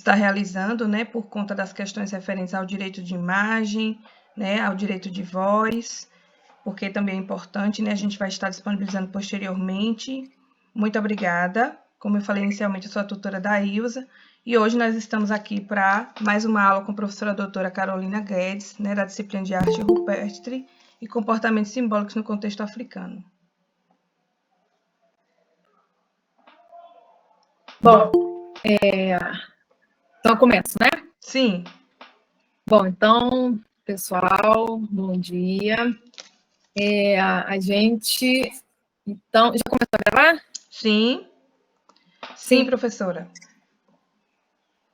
está realizando, né, por conta das questões referentes ao direito de imagem, né, ao direito de voz, porque também é importante, né, a gente vai estar disponibilizando posteriormente. Muito obrigada. Como eu falei inicialmente, eu sou a tutora da Ilza, e hoje nós estamos aqui para mais uma aula com a professora doutora Carolina Guedes, né, da disciplina de arte rupestre e comportamentos simbólicos no contexto africano. Bom, então eu começo, né? Sim. Bom, então, pessoal, bom dia. A gente, então, já começou a gravar? Sim. Sim, professora.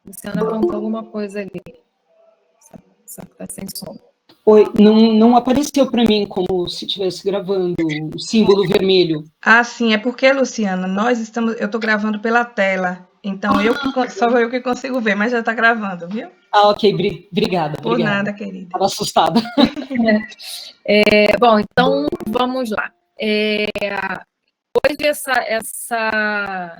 Luciana apontou alguma coisa ali. Só que está sem som. Oi, não apareceu para mim como se estivesse gravando o símbolo vermelho. Ah, sim, é porque, Luciana, eu estou gravando pela tela, então só eu que consigo ver, mas já está gravando, viu? Ah, ok, obrigada. Por nada, querida. Estava assustada. Bom, então, vamos lá. Hoje, essa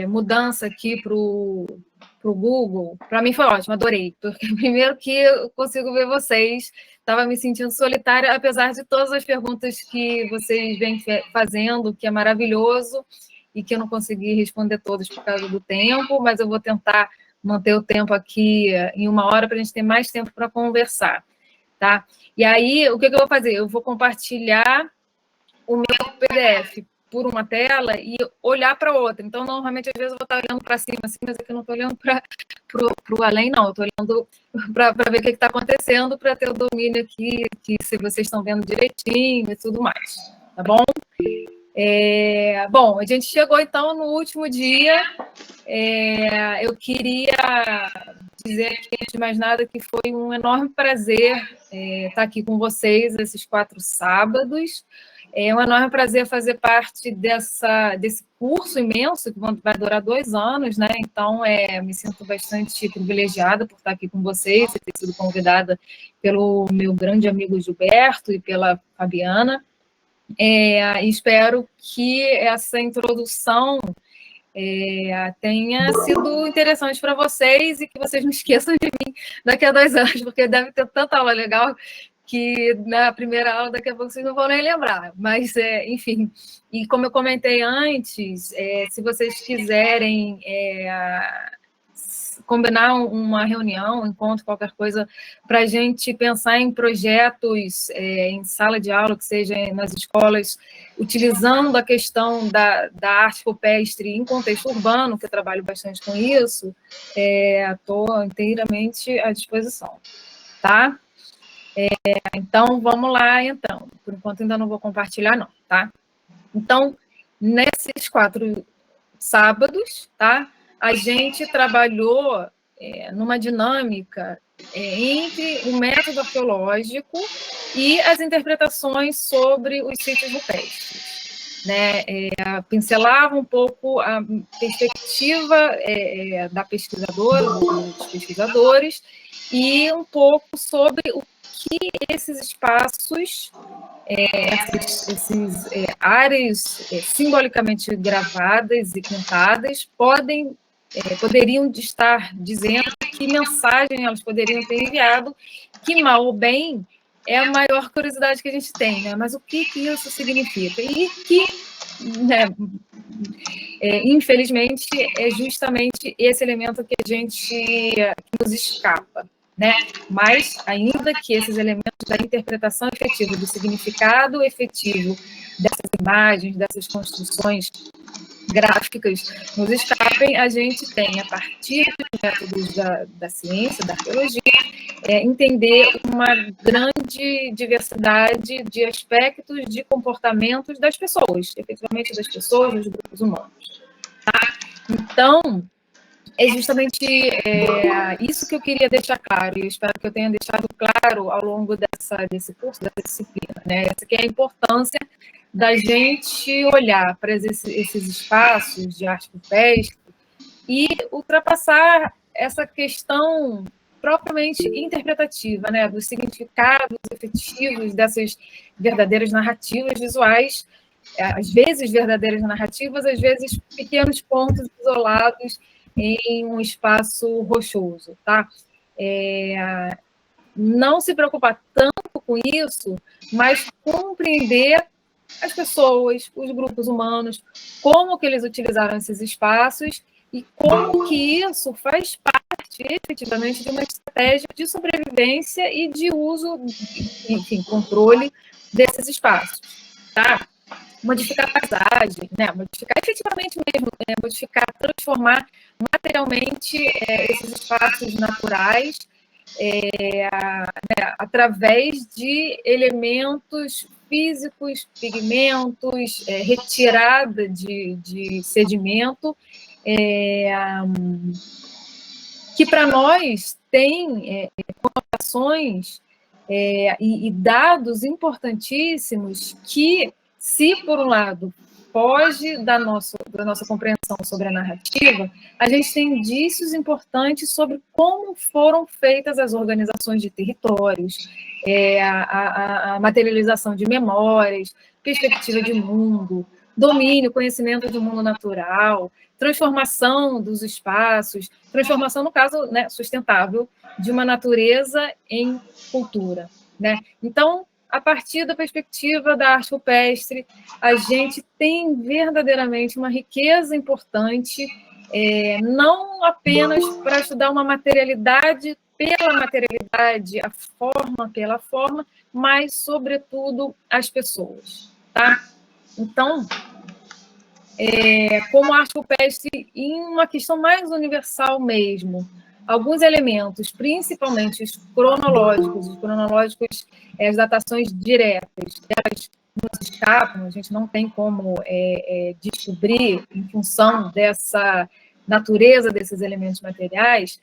mudança aqui para o Google, para mim foi ótimo, adorei, porque primeiro que eu consigo ver vocês, estava me sentindo solitária, apesar de todas as perguntas que vocês vêm fazendo, que é maravilhoso, e que eu não consegui responder todas por causa do tempo, mas eu vou tentar manter o tempo aqui em 1 hora para a gente ter mais tempo para conversar, tá? E aí, o que eu vou fazer? Eu vou compartilhar o meu PDF por uma tela e olhar para outra. Então, normalmente, às vezes, eu vou estar olhando para cima, assim, mas aqui eu não estou olhando para o além, não. Eu estou olhando para ver o que está acontecendo, para ter o domínio aqui, que se vocês estão vendo direitinho e tudo mais. Tá bom? Bom, a gente chegou, então, no último dia. Eu queria dizer aqui, antes de mais nada, que foi um enorme prazer estar aqui com vocês esses 4 sábados. É um enorme prazer fazer parte desse curso imenso, que vai durar 2 anos, né? Então, me sinto bastante privilegiada por estar aqui com vocês, e ter sido convidada pelo meu grande amigo Gilberto e pela Fabiana. Espero que essa introdução tenha sido interessante para vocês e que vocês não esqueçam de mim daqui a 2 anos, porque deve ter tanta aula legal que na primeira aula daqui a pouco vocês não vão nem lembrar. Mas, enfim, e como eu comentei antes, se vocês quiserem combinar uma reunião, um encontro, qualquer coisa, para a gente pensar em projetos em sala de aula, que seja nas escolas, utilizando a questão da arte rupestre em contexto urbano, que eu trabalho bastante com isso, estou inteiramente à disposição, tá? Então, vamos lá, então. Por enquanto, ainda não vou compartilhar, não, tá? Então, nesses 4 sábados, tá? A gente trabalhou numa dinâmica entre o método arqueológico e as interpretações sobre os sítios rupestres, né? Pincelava um pouco a perspectiva da pesquisadora, dos pesquisadores, e um pouco sobre o que esses espaços, essas áreas simbolicamente gravadas e pintadas poderiam estar dizendo, que mensagem elas poderiam ter enviado, que mal ou bem é a maior curiosidade que a gente tem, né? Mas o que isso significa? E que, né, infelizmente, é justamente esse elemento que nos escapa, né? Mas, ainda que esses elementos da interpretação efetiva, do significado efetivo dessas imagens, dessas construções gráficas nos escapem, a gente tem, a partir dos métodos da ciência, da arqueologia, entender uma grande diversidade de aspectos de comportamentos das pessoas, efetivamente das pessoas, dos grupos humanos. Tá? Então, é justamente isso que eu queria deixar claro, e eu espero que eu tenha deixado claro ao longo desse curso, dessa disciplina, né? Essa que é a importância da gente olhar para esses espaços de arte rupestre e ultrapassar essa questão propriamente interpretativa, né? Dos significados efetivos dessas verdadeiras narrativas visuais, às vezes verdadeiras narrativas, às vezes pequenos pontos isolados em um espaço rochoso, tá? Não se preocupar tanto com isso, mas compreender as pessoas, os grupos humanos, como que eles utilizaram esses espaços e como que isso faz parte, efetivamente, de uma estratégia de sobrevivência e de uso, enfim, controle desses espaços, tá? Modificar a paisagem, né? Modificar efetivamente mesmo, modificar, transformar materialmente esses espaços naturais através de elementos físicos, pigmentos, retirada de sedimento, que para nós tem conotações e dados importantíssimos que, se por um lado foge da nossa compreensão sobre a narrativa, a gente tem indícios importantes sobre como foram feitas as organizações de territórios, a materialização de memórias, perspectiva de mundo, domínio, conhecimento do mundo natural, transformação dos espaços, transformação, no caso, né, sustentável, de uma natureza em cultura, né? Então, a partir da perspectiva da arte rupestre, a gente tem verdadeiramente uma riqueza importante, não apenas para estudar uma materialidade pela materialidade, a forma pela forma, mas, sobretudo, as pessoas, tá? Então, como arte rupestre, em uma questão mais universal mesmo, alguns elementos, principalmente os cronológicos, as datações diretas, elas nos escapam, a gente não tem como descobrir, em função dessa natureza desses elementos materiais,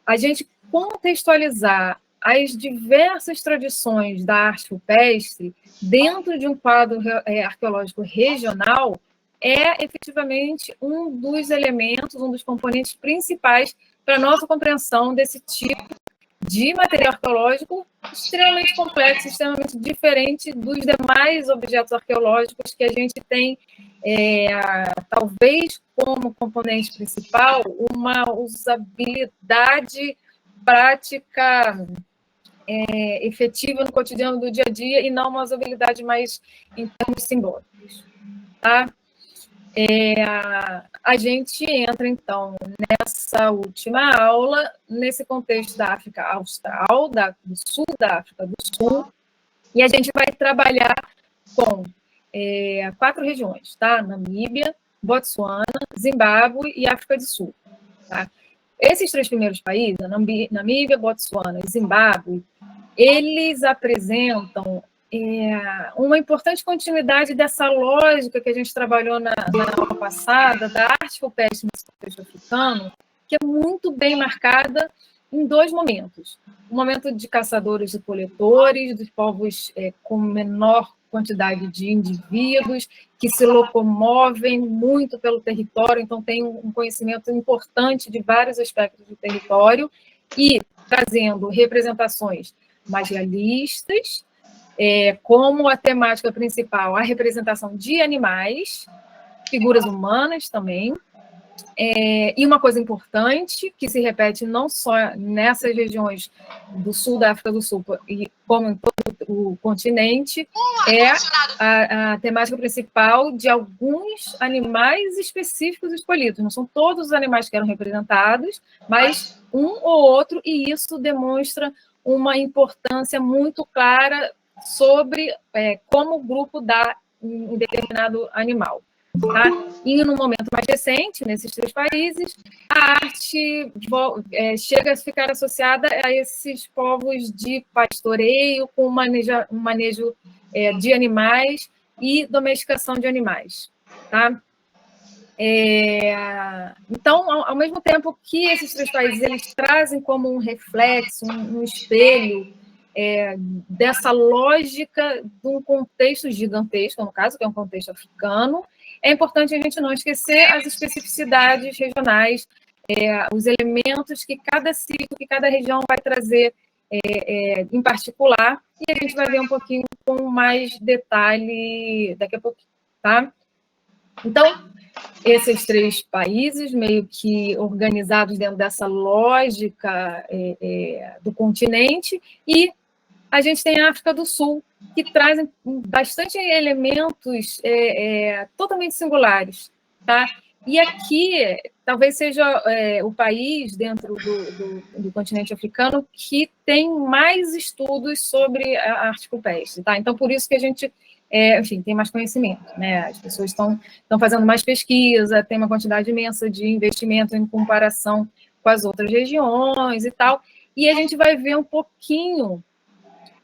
a gente contextualizar as diversas tradições da arte rupestre dentro de um quadro arqueológico regional é efetivamente um dos elementos, um dos componentes principais para a nossa compreensão desse tipo de material arqueológico extremamente complexo, extremamente diferente dos demais objetos arqueológicos que a gente tem, talvez como componente principal, uma usabilidade prática efetiva no cotidiano do dia a dia e não uma usabilidade mais em termos simbólicos, tá? A gente entra, então, nessa última aula, nesse contexto da África Austral, do sul da África do Sul, e a gente vai trabalhar com 4 regiões, tá? Namíbia, Botsuana, Zimbábue e África do Sul, tá? Esses 3 primeiros países, Namíbia, Botsuana e Zimbábue, eles apresentam uma importante continuidade dessa lógica que a gente trabalhou na aula passada, da arte rupestre no contexto africano, que é muito bem marcada em 2 momentos. O momento de caçadores e coletores, dos povos com menor quantidade de indivíduos, que se locomovem muito pelo território, então tem um conhecimento importante de vários aspectos do território, e trazendo representações mais realistas, como a temática principal, a representação de animais, figuras humanas também, e uma coisa importante, que se repete não só nessas regiões do sul da África do Sul, como em todo o continente, é a temática principal de alguns animais específicos escolhidos. Não são todos os animais que eram representados, mas um ou outro, e isso demonstra uma importância muito clara sobre como o grupo dá um determinado animal. Tá? E no momento mais recente, nesses 3 países, a arte chega a ficar associada a esses povos de pastoreio, com um manejo de animais e domesticação de animais. Tá? Então, ao mesmo tempo que esses 3 países eles trazem como um reflexo, um espelho dessa lógica de um contexto gigantesco, no caso, que é um contexto africano, é importante a gente não esquecer as especificidades regionais, os elementos que cada sítio, que cada região vai trazer em particular, e a gente vai ver um pouquinho com mais detalhe daqui a pouquinho, tá? Então, esses 3 países, meio que organizados dentro dessa lógica do continente, e a gente tem a África do Sul, que trazem bastante elementos totalmente singulares, tá? E aqui, talvez seja o país dentro do continente africano que tem mais estudos sobre a arte rupestre, tá? Então, por isso que a gente, enfim, tem mais conhecimento, né? As pessoas estão fazendo mais pesquisa, tem uma quantidade imensa de investimento em comparação com as outras regiões e tal, e a gente vai ver um pouquinho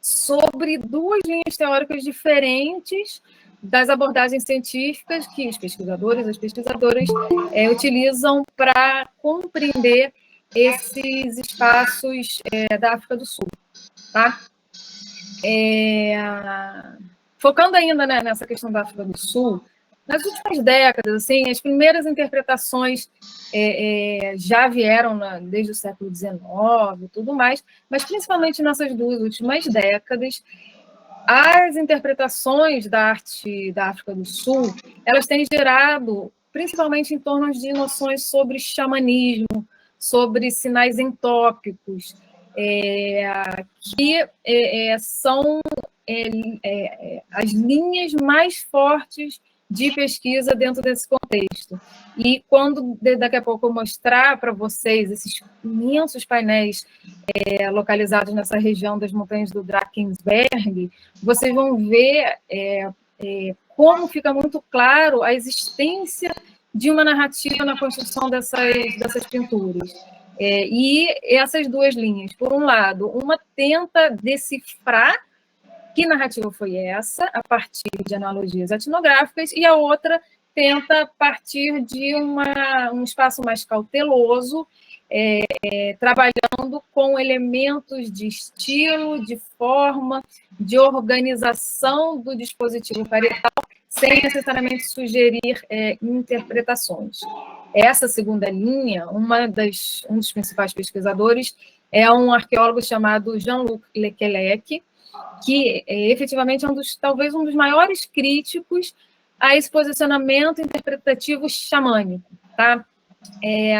sobre 2 linhas teóricas diferentes das abordagens científicas que os pesquisadores e as pesquisadoras utilizam para compreender esses espaços da África do Sul. Tá? Focando ainda, né, nessa questão da África do Sul, nas últimas décadas, assim, as primeiras interpretações já vieram desde o século XIX e tudo mais, mas principalmente nessas 2 últimas décadas, as interpretações da arte da África do Sul, elas têm gerado, principalmente em torno de noções sobre xamanismo, sobre sinais entópicos, que são as linhas mais fortes de pesquisa dentro desse contexto. E quando daqui a pouco eu mostrar para vocês esses imensos painéis localizados nessa região das montanhas do Drakensberg, vocês vão ver como fica muito claro a existência de uma narrativa na construção dessas pinturas. E essas 2 linhas, por um lado, uma tenta decifrar que narrativa foi essa, a partir de analogias etnográficas, e a outra tenta partir de um espaço mais cauteloso, trabalhando com elementos de estilo, de forma, de organização do dispositivo parietal, sem necessariamente sugerir interpretações. Essa segunda linha, um dos principais pesquisadores é um arqueólogo chamado Jean-Luc Lequelec, que efetivamente é talvez um dos maiores críticos a esse posicionamento interpretativo xamânico. Tá?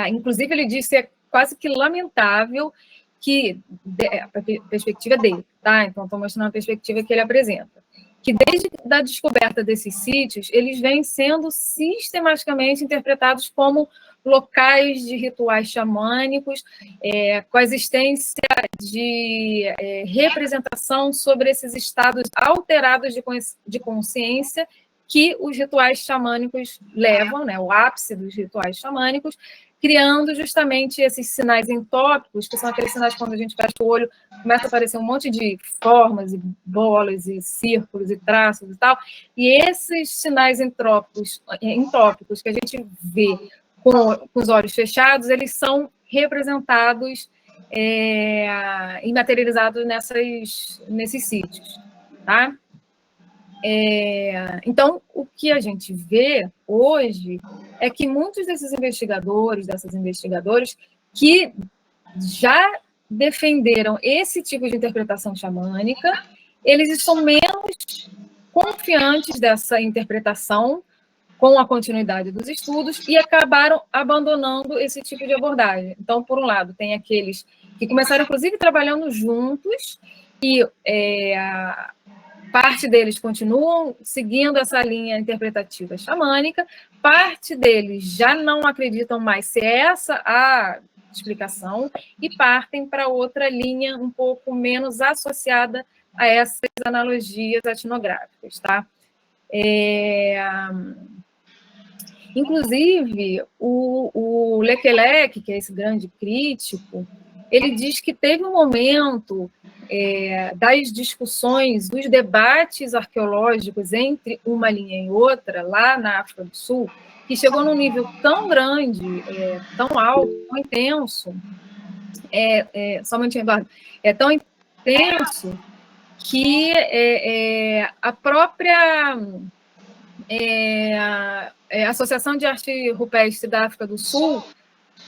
Inclusive, ele disse que é quase que lamentável que a perspectiva dele, tá? Então, estou mostrando a perspectiva que ele apresenta, que desde a descoberta desses sítios, eles vêm sendo sistematicamente interpretados como locais de rituais xamânicos, com a existência de representação sobre esses estados alterados de consciência que os rituais xamânicos levam, né, o ápice dos rituais xamânicos, criando justamente esses sinais entópicos, que são aqueles sinais que, quando a gente fecha o olho, começa a aparecer um monte de formas, e bolas, e círculos, e traços e tal. E esses sinais entópicos que a gente vê com os olhos fechados, eles são representados e materializados nesses sítios. Tá? Então, o que a gente vê hoje é que muitos desses investigadores, dessas investigadoras, que já defenderam esse tipo de interpretação xamânica, eles estão menos confiantes dessa interpretação com a continuidade dos estudos e acabaram abandonando esse tipo de abordagem. Então, por um lado, tem aqueles que começaram, inclusive, trabalhando juntos e parte deles continuam seguindo essa linha interpretativa xamânica, parte deles já não acreditam mais ser essa a explicação e partem para outra linha um pouco menos associada a essas analogias etnográficas. Tá? Inclusive, o Lequelec, que é esse grande crítico, ele diz que teve um momento das discussões, dos debates arqueológicos entre uma linha e outra, lá na África do Sul, que chegou num nível tão grande, tão alto, tão intenso, só um minutinho, Eduardo, tão intenso que a própria Associação de Arte Rupestre da África do Sul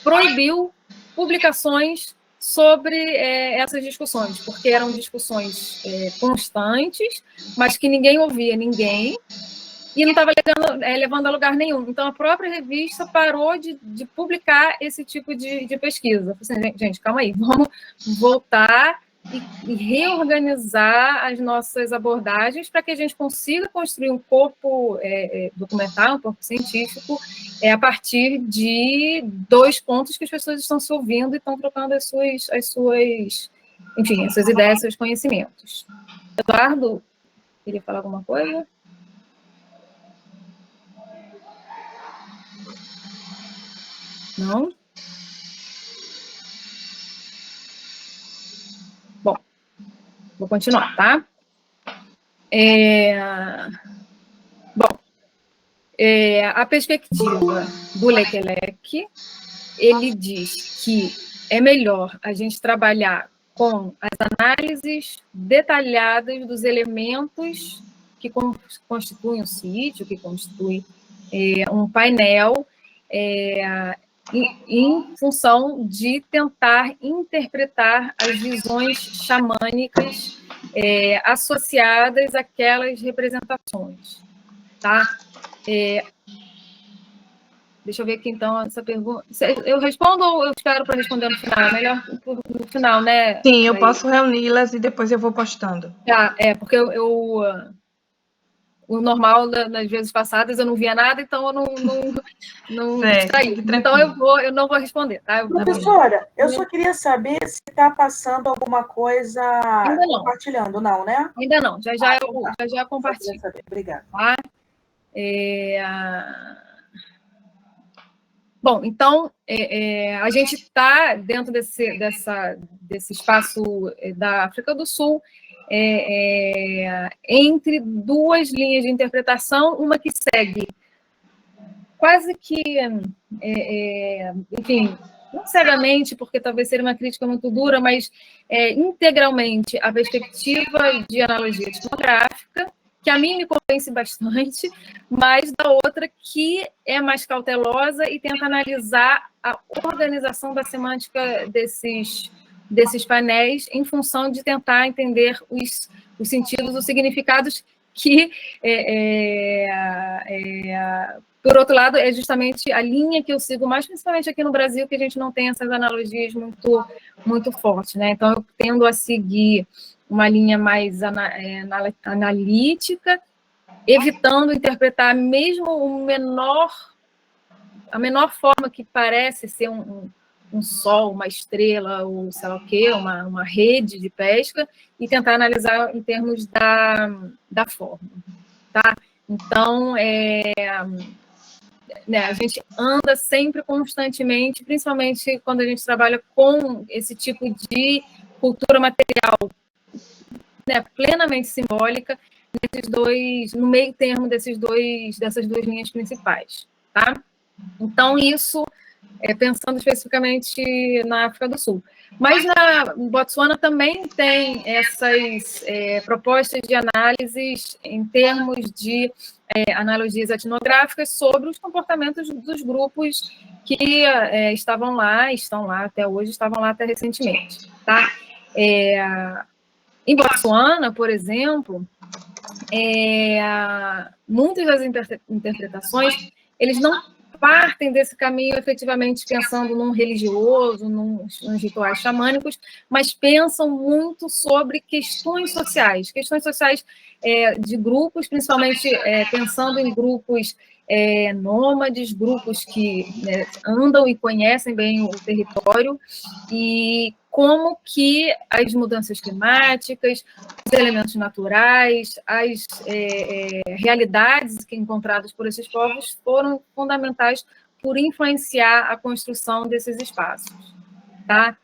proibiu publicações sobre essas discussões, porque eram discussões constantes, mas que ninguém ouvia ninguém, e não estava levando a lugar nenhum. Então, a própria revista parou de publicar esse tipo de pesquisa. Assim, gente, calma aí, vamos voltar e reorganizar as nossas abordagens para que a gente consiga construir um corpo documental, um corpo científico, a partir de 2 pontos que as pessoas estão se ouvindo e estão trocando as suas enfim, as suas ideias, seus conhecimentos. Eduardo, queria falar alguma coisa? Não? Bom, vou continuar, tá? A perspectiva do Lekelec, ele diz que é melhor a gente trabalhar com as análises detalhadas dos elementos que constituem um sítio, que constitui um painel, em função de tentar interpretar as visões xamânicas associadas àquelas representações, tá? Deixa eu ver aqui, então, essa pergunta. Eu respondo ou eu espero para responder no final? É melhor no final, né? Sim, eu posso reuni-las e depois eu vou postando. Porque o normal, nas vezes passadas, eu não via nada, então eu não distraí. Então, eu não vou responder, tá? Professora, eu só queria saber se está passando alguma coisa ainda não. Compartilhando, não, né? Ainda não, já compartilho. Obrigada. Tá? Bom, então, a gente está dentro desse espaço da África do Sul, entre 2 linhas de interpretação, uma que segue quase que, enfim, não cegamente, porque talvez seja uma crítica muito dura, mas integralmente a perspectiva de analogia etnográfica, que a mim me convence bastante, mas da outra que é mais cautelosa e tenta analisar a organização da semântica desses painéis em função de tentar entender os sentidos, os significados que, por outro lado, é justamente a linha que eu sigo mais, principalmente aqui no Brasil, que a gente não tem essas analogias muito fortes, né? Então, eu tendo a seguir uma linha mais analítica, evitando interpretar mesmo a menor forma que parece ser um sol, uma estrela, ou sei lá o quê, uma rede de pesca, e tentar analisar em termos da forma, tá? Então, a gente anda sempre constantemente, principalmente quando a gente trabalha com esse tipo de cultura material, plenamente simbólica, no meio termo dessas 2 linhas principais, tá? Então, isso pensando especificamente na África do Sul. Mas na Botsuana também tem essas propostas de análises em termos de analogias etnográficas sobre os comportamentos dos grupos que estão lá até hoje, estavam lá até recentemente, tá? Em Botsuana, por exemplo, muitas das interpretações, eles não partem desse caminho efetivamente pensando num religioso, nos rituais xamânicos, mas pensam muito sobre questões sociais de grupos, principalmente pensando em grupos nômades, grupos que andam e conhecem bem o território, e como que as mudanças climáticas, os elementos naturais, as realidades encontradas por esses povos foram fundamentais por influenciar a construção desses espaços, tá?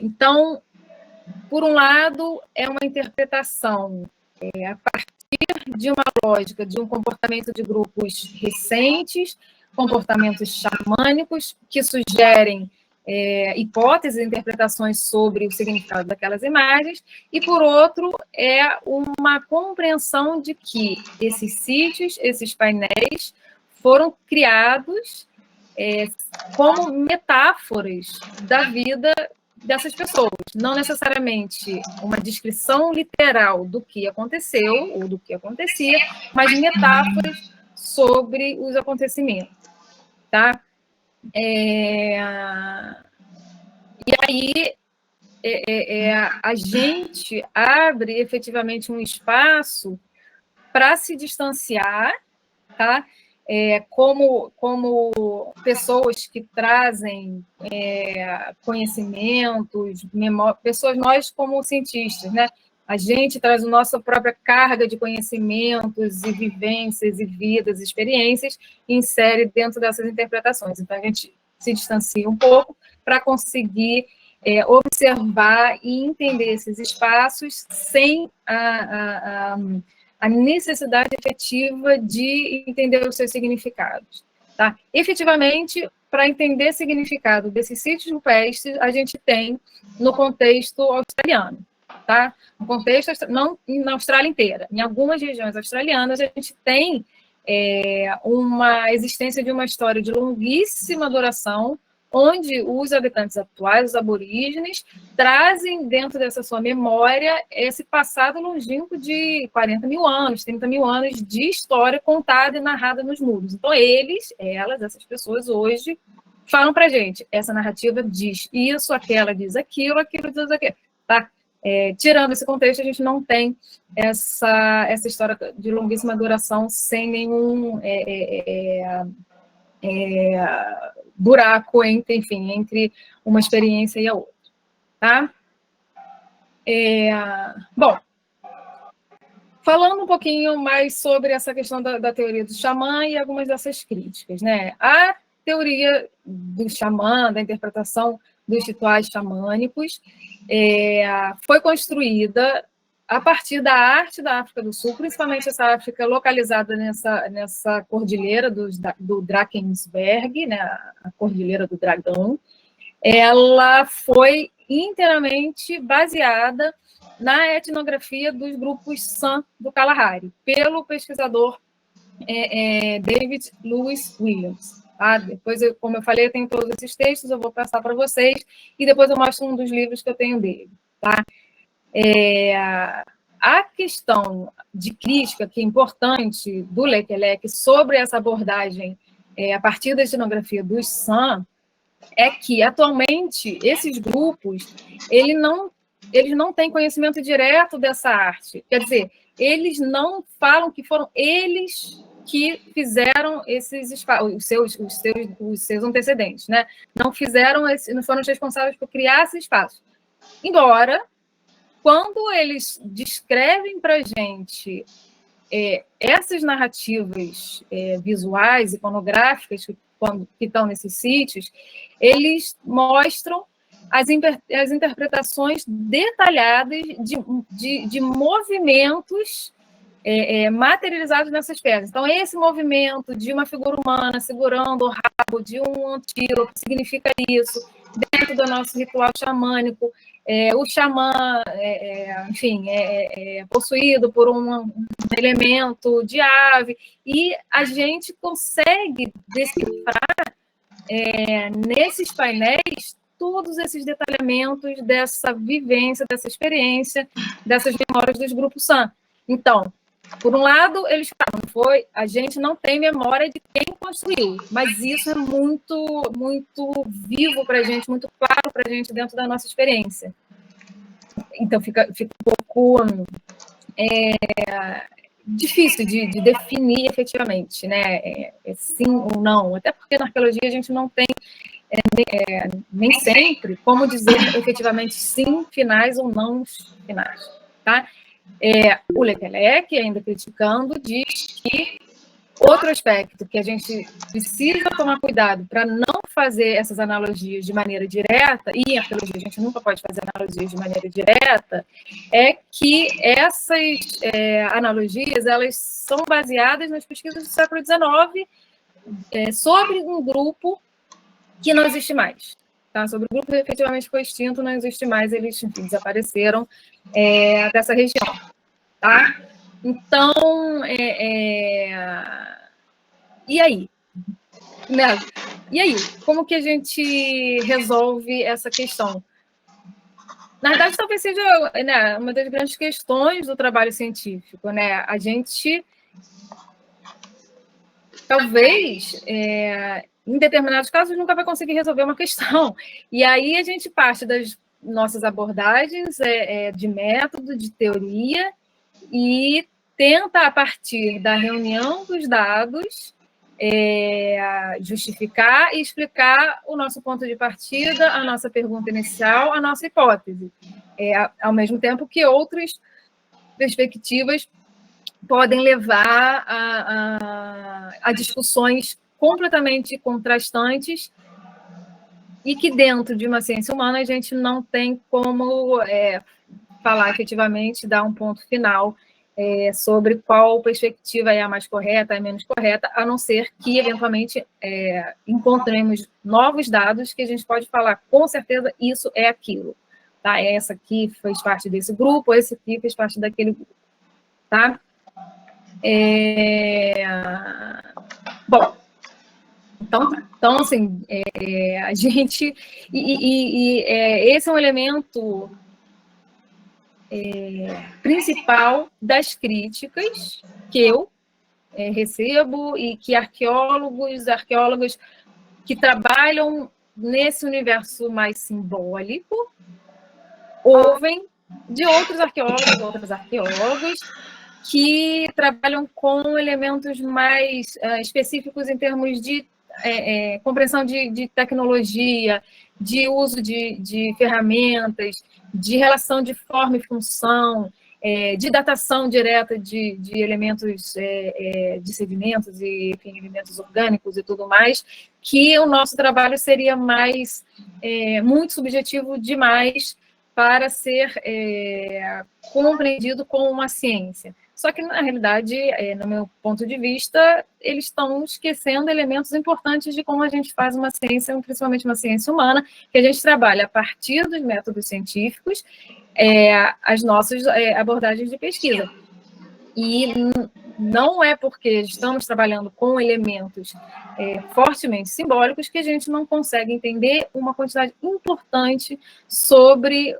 Então, por um lado, é uma interpretação a partir de uma lógica de um comportamento de grupos recentes, comportamentos xamânicos, que sugerem hipóteses e interpretações sobre o significado daquelas imagens, e, por outro, é uma compreensão de que esses sítios, esses painéis, foram criados como metáforas da vida dessas pessoas, não necessariamente uma descrição literal do que aconteceu ou do que acontecia, mas metáforas sobre os acontecimentos, tá? E aí a gente abre efetivamente um espaço para se distanciar, tá? Como pessoas que trazem conhecimentos, pessoas, nós como cientistas, né? A gente traz a nossa própria carga de conhecimentos e vivências e vidas, experiências, e insere dentro dessas interpretações. Então, a gente se distancia um pouco para conseguir observar e entender esses espaços sem a necessidade efetiva de entender os seus significados. Tá? Efetivamente, para entender o significado desses sítios rupestres, a gente tem no contexto australiano. Tá? No contexto, não na Austrália inteira, em algumas regiões australianas, a gente tem uma existência de uma história de longuíssima duração, onde os habitantes atuais, os aborígenes, trazem dentro dessa sua memória esse passado longínquo de 40 mil anos, 30 mil anos de história contada e narrada nos muros. Então, essas pessoas hoje, falam para a gente, essa narrativa diz isso, aquela diz aquilo, aquilo diz aquilo. Tá? Tirando esse contexto, a gente não tem essa história de longuíssima duração sem nenhum buraco entre uma experiência e a outra, tá? Bom, falando um pouquinho mais sobre essa questão da teoria do xamã e algumas dessas críticas, né? A teoria do xamã, da interpretação dos rituais xamânicos, foi construída a partir da arte da África do Sul, principalmente essa África localizada nessa cordilheira do Drakensberg, né, a Cordilheira do Dragão. Ela foi inteiramente baseada na etnografia dos grupos San do Kalahari, pelo pesquisador David Lewis Williams. Tá? Depois, como eu falei, eu tenho todos esses textos, eu vou passar para vocês, e depois eu mostro um dos livros que eu tenho dele. Tá? A questão de crítica, que é importante, do Lekelek sobre essa abordagem a partir da etnografia dos San, é que, atualmente, esses grupos eles não têm conhecimento direto dessa arte. Quer dizer, eles não falam que foram eles que fizeram esses espaços, os seus antecedentes, né? Não foram os responsáveis por criar esse espaço. Embora, quando eles descrevem para a gente essas narrativas visuais, iconográficas que estão nesses sítios, eles mostram as interpretações detalhadas de movimentos materializados nessas pedras. Então, esse movimento de uma figura humana segurando o rabo de um antílope significa isso, dentro do nosso ritual xamânico. O xamã, enfim, possuído por um elemento de ave, e a gente consegue decifrar nesses painéis todos esses detalhamentos dessa vivência, dessa experiência, dessas memórias dos grupos San. Então, por um lado, eles falam, a gente não tem memória de quem construiu, mas isso é muito, muito vivo para a gente, muito claro para a gente dentro da nossa experiência. Então, fica um pouco difícil de definir efetivamente, né? Sim ou não, até porque na arqueologia a gente não tem nem sempre como dizer efetivamente sim finais ou não finais, tá? O Lekelek, ainda criticando, diz que outro aspecto que a gente precisa tomar cuidado para não fazer essas analogias de maneira direta, e em arqueologia a gente nunca pode fazer analogias de maneira direta, é que essas analogias elas são baseadas nas pesquisas do século XIX sobre um grupo que não existe mais. Tá? Sobre o grupo que efetivamente foi extinto, não existe mais, eles, enfim, desapareceram dessa região. Tá? Então, e aí? Né? E aí, como que a gente resolve essa questão? Na verdade, talvez seja, né, uma das grandes questões do trabalho científico, né? A gente, talvez, em determinados casos, nunca vai conseguir resolver uma questão. E aí a gente parte das nossas abordagens de método, de teoria, e tenta, a partir da reunião dos dados, justificar e explicar o nosso ponto de partida, a nossa pergunta inicial, a nossa hipótese. Ao mesmo tempo que outras perspectivas podem levar a discussões completamente contrastantes e que dentro de uma ciência humana a gente não tem como falar efetivamente, dar um ponto final sobre qual perspectiva é a mais correta, a menos correta, a não ser que, eventualmente, encontremos novos dados que a gente pode falar, com certeza, isso é aquilo. Tá? Essa aqui fez parte desse grupo, esse aqui fez parte daquele grupo. Tá? Bom, então assim, a gente... esse é um elemento principal das críticas que eu recebo e que arqueólogos que trabalham nesse universo mais simbólico ouvem de outros arqueólogos, outras arqueólogas, que trabalham com elementos mais específicos em termos de compreensão de tecnologia, de uso de ferramentas, de relação de forma e função, de datação direta de elementos, de sedimentos e, enfim, elementos orgânicos e tudo mais, que o nosso trabalho seria muito subjetivo demais para ser compreendido como uma ciência. Só que, na realidade, no meu ponto de vista, eles estão esquecendo elementos importantes de como a gente faz uma ciência, principalmente uma ciência humana, que a gente trabalha a partir dos métodos científicos, as nossas abordagens de pesquisa. E não é porque estamos trabalhando com elementos fortemente simbólicos que a gente não consegue entender uma quantidade importante sobre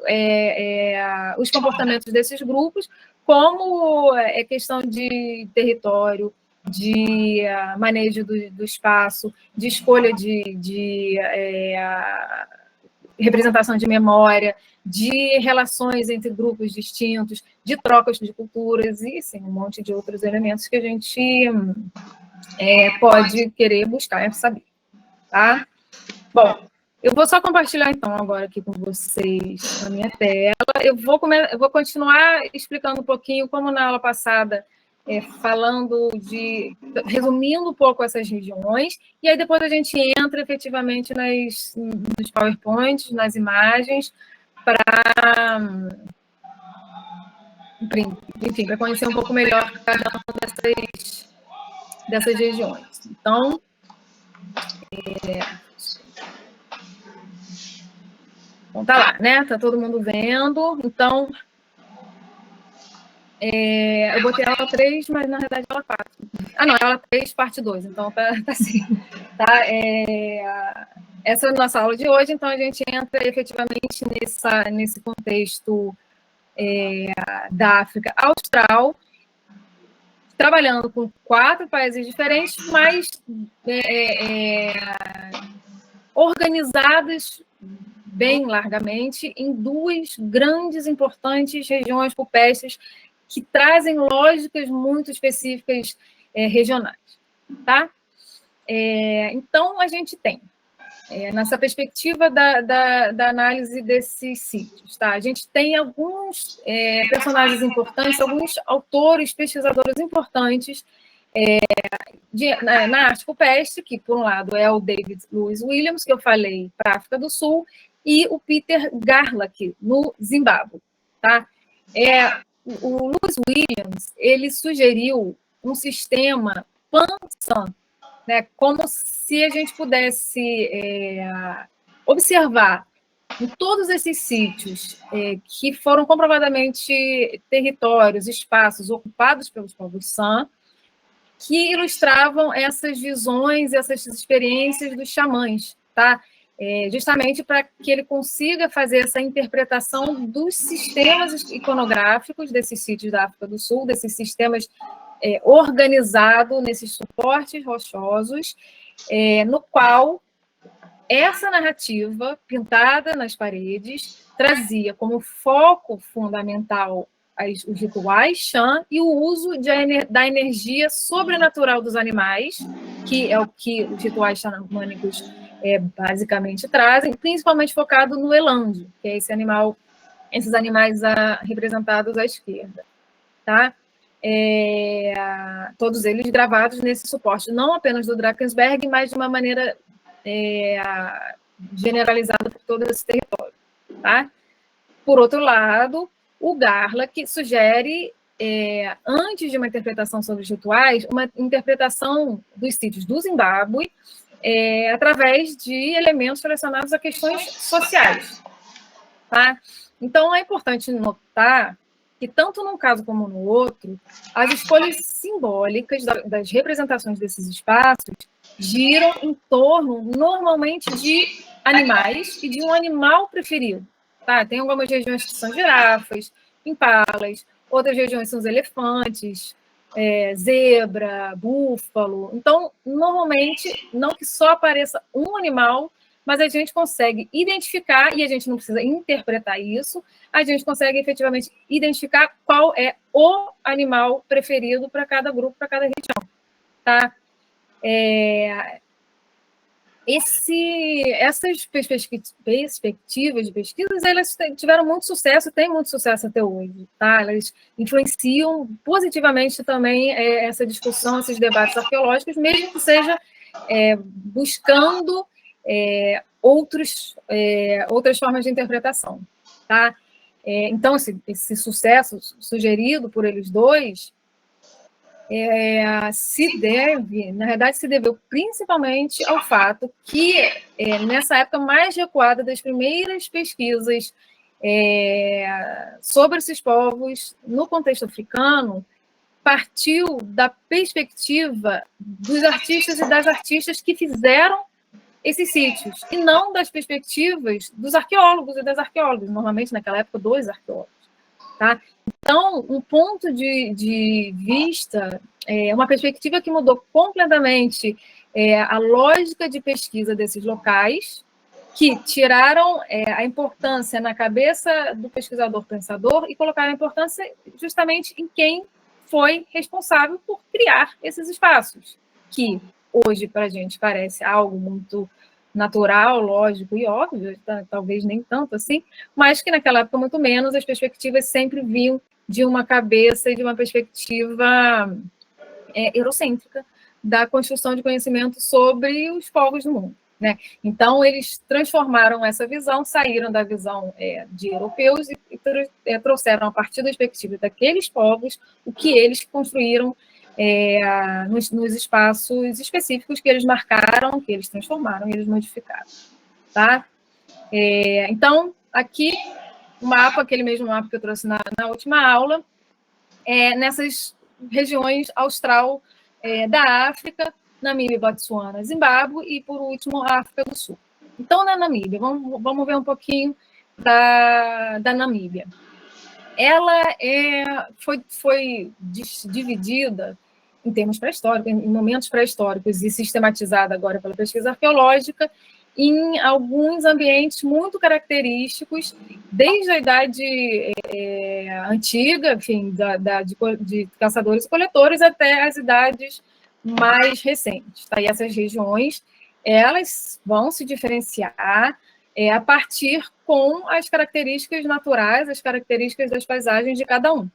os comportamentos desses grupos, como questão de território, de manejo do espaço, de escolha de representação de memória, de relações entre grupos distintos, de trocas de culturas e, sim, um monte de outros elementos que a gente pode querer buscar saber, tá? Bom, eu vou só compartilhar, então, agora aqui com vocês a minha tela. Eu vou continuar explicando um pouquinho, como na aula passada, resumindo um pouco essas regiões, e aí depois a gente entra efetivamente nos PowerPoints, nas imagens, para, enfim, para conhecer um pouco melhor cada uma dessas regiões. Então, então, tá lá, né? Tá todo mundo vendo. Então, eu botei aula 3, mas na verdade aula 4. Ah, não, aula 3, parte 2. Então, tá assim. Tá? Essa é a nossa aula de hoje, então a gente entra efetivamente nesse contexto da África Austral, trabalhando com 4 países diferentes, mas organizados bem largamente em 2 grandes, importantes regiões rupestres que trazem lógicas muito específicas regionais. Tá? Então, a gente tem, nessa perspectiva da análise desses sítios, tá? A gente tem alguns personagens importantes, alguns autores, pesquisadores importantes na arte rupestre, que, por um lado, é o David Lewis Williams, que eu falei, para a África do Sul, e o Peter Garlack, no Zimbábue. Tá? O Lewis Williams, ele sugeriu um sistema pan-san, né, como se a gente pudesse observar em todos esses sítios que foram comprovadamente territórios, espaços ocupados pelos povos San, que ilustravam essas visões, essas experiências dos xamãs, tá? justamente para que ele consiga fazer essa interpretação dos sistemas iconográficos desses sítios da África do Sul, desses sistemas organizados nesses suportes rochosos, no qual essa narrativa pintada nas paredes trazia como foco fundamental os rituais Xan e o uso da energia sobrenatural dos animais, que é o que os rituais xamânicos basicamente trazem, principalmente focado no elange, que é esses animais representados à esquerda, tá? Todos eles gravados nesse suporte, não apenas do Drakensberg, mas de uma maneira generalizada por todo esse território, tá? Por outro lado, o Garlack sugere, antes de uma interpretação sobre os rituais, uma interpretação dos sítios do Zimbábue através de elementos relacionados a questões sociais. Tá? Então, é importante notar que, tanto num caso como no outro, as escolhas simbólicas das representações desses espaços giram em torno, normalmente, de animais e de um animal preferido. Tá? Tem algumas regiões que são girafas, impalas, outras regiões são os elefantes, zebra, búfalo. Então, normalmente, não que só apareça um animal, mas a gente consegue identificar, e a gente não precisa interpretar isso, a gente consegue efetivamente identificar qual é o animal preferido para cada grupo, para cada região. Tá? Essas perspectivas de pesquisas, elas tiveram muito sucesso, têm muito sucesso até hoje, tá? Elas influenciam positivamente também essa discussão, esses debates arqueológicos, mesmo que seja buscando outras formas de interpretação, tá? Então, esse sucesso sugerido por eles dois na verdade, se deveu principalmente ao fato que, nessa época mais recuada das primeiras pesquisas sobre esses povos no contexto africano, partiu da perspectiva dos artistas e das artistas que fizeram esses sítios, e não das perspectivas dos arqueólogos e das arqueólogas, normalmente naquela época, dos arqueólogos. Tá? Então, um ponto de vista, uma perspectiva que mudou completamente a lógica de pesquisa desses locais, que tiraram a importância na cabeça do pesquisador-pensador e colocaram a importância justamente em quem foi responsável por criar esses espaços, que hoje, para a gente, parece algo muito natural, lógico e óbvio, talvez nem tanto assim, mas que naquela época muito menos, as perspectivas sempre vinham de uma cabeça e de uma perspectiva eurocêntrica da construção de conhecimento sobre os povos do mundo. Né? Então, eles transformaram essa visão, saíram da visão de europeus e trouxeram, a partir da perspectiva daqueles povos, o que eles construíram nos espaços específicos que eles marcaram, que eles transformaram e eles modificaram. Tá? Então, aqui, o mapa, aquele mesmo mapa que eu trouxe na última aula, nessas regiões austral da África, Namíbia, Botsuana, Zimbábue e, por último, a África do Sul. Então, na Namíbia, vamos ver um pouquinho da Namíbia. Ela foi dividida em termos pré-históricos, em momentos pré-históricos e sistematizada agora pela pesquisa arqueológica em alguns ambientes muito característicos, desde a idade antiga, enfim, de caçadores e coletores, até as idades mais recentes. Tá? E essas regiões, elas vão se diferenciar a partir com as características naturais, as características das paisagens de cada um.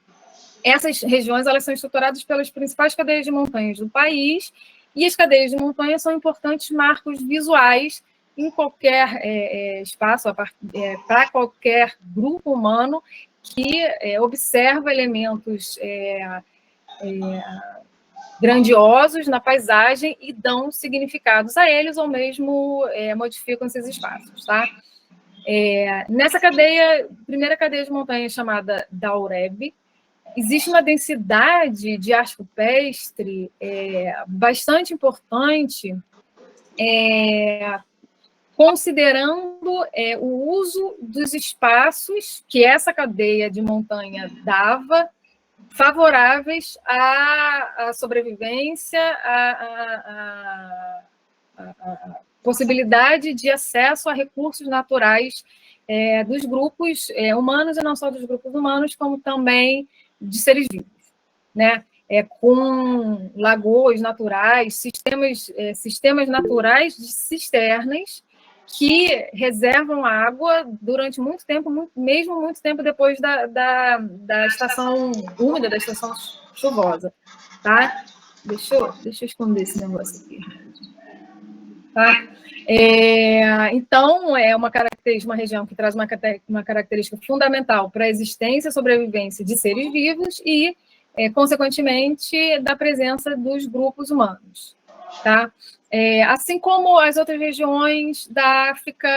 Essas regiões, elas são estruturadas pelas principais cadeias de montanhas do país, e as cadeias de montanha são importantes marcos visuais em qualquer espaço, para qualquer grupo humano que observa elementos grandiosos na paisagem e dão significados a eles, ou mesmo modificam esses espaços. Tá? Nessa primeira cadeia de montanha chamada Daureb, existe uma densidade de arte rupestre bastante importante, considerando o uso dos espaços que essa cadeia de montanha dava, favoráveis à sobrevivência, à possibilidade de acesso a recursos naturais dos grupos humanos, e não só dos grupos humanos, como também de seres vivos, né? Com lagoas naturais, sistemas naturais de cisternas que reservam água durante muito tempo, mesmo muito tempo depois da estação úmida, da estação chuvosa, tá? Deixa eu esconder esse negócio aqui. Tá? Então, é uma região que traz uma característica fundamental para a existência e sobrevivência de seres vivos e, consequentemente, da presença dos grupos humanos. Tá? Assim como as outras regiões da África,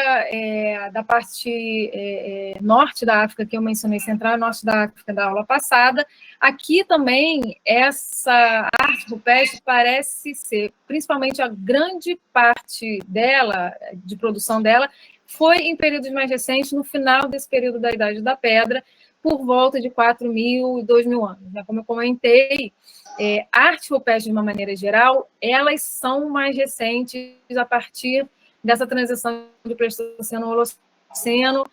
da parte norte da África, que eu mencionei, central e norte da África da aula passada, aqui também essa arte rupestre parece ser, principalmente a grande parte dela, de produção dela, foi em períodos mais recentes, no final desse período da Idade da Pedra, por volta de 4.000 e 2.000 anos. Né? Como eu comentei, arte rupestre, de uma maneira geral, elas são mais recentes a partir dessa transição de Pleistoceno ao Holoceno,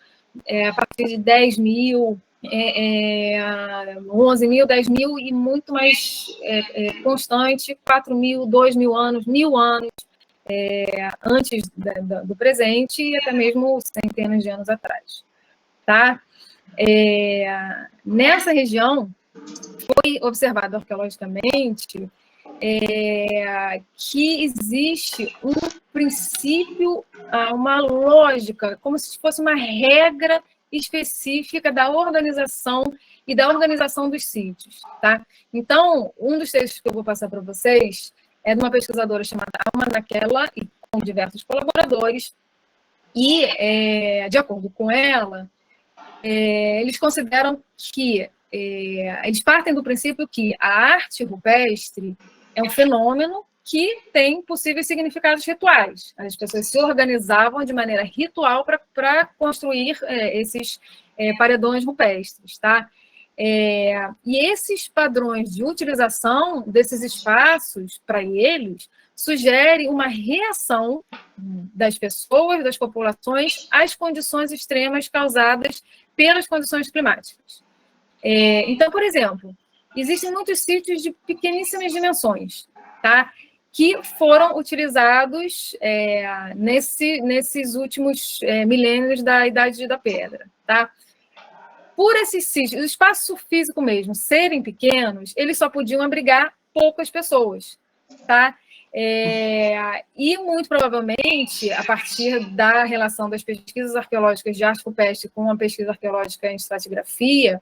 a partir de 10.000, 11.000, 10.000 e muito mais constante, 4.000, 2.000 anos, 1.000 anos antes do presente e até mesmo centenas de anos atrás. Tá? Nessa região, foi observado arqueologicamente que existe um princípio, uma lógica, como se fosse uma regra específica da organização e da organização dos sítios. Tá? Então, um dos textos que eu vou passar para vocês é de uma pesquisadora chamada Alma Nakela, e com diversos colaboradores, e, de acordo com ela, eles consideram que eles partem do princípio que a arte rupestre é um fenômeno que tem possíveis significados rituais. As pessoas se organizavam de maneira ritual para construir esses paredões rupestres. Tá? E esses padrões de utilização desses espaços para eles sugere uma reação das pessoas, das populações, às condições extremas causadas pelas condições climáticas. Então, por exemplo, existem muitos sítios de pequeníssimas dimensões, tá? Que foram utilizados nesses últimos milênios da Idade da Pedra. Tá? Por esses sítios, o espaço físico mesmo, serem pequenos, eles só podiam abrigar poucas pessoas. Tá? E, muito provavelmente, a partir da relação das pesquisas arqueológicas de arte rupestre com a pesquisa arqueológica em estratigrafia,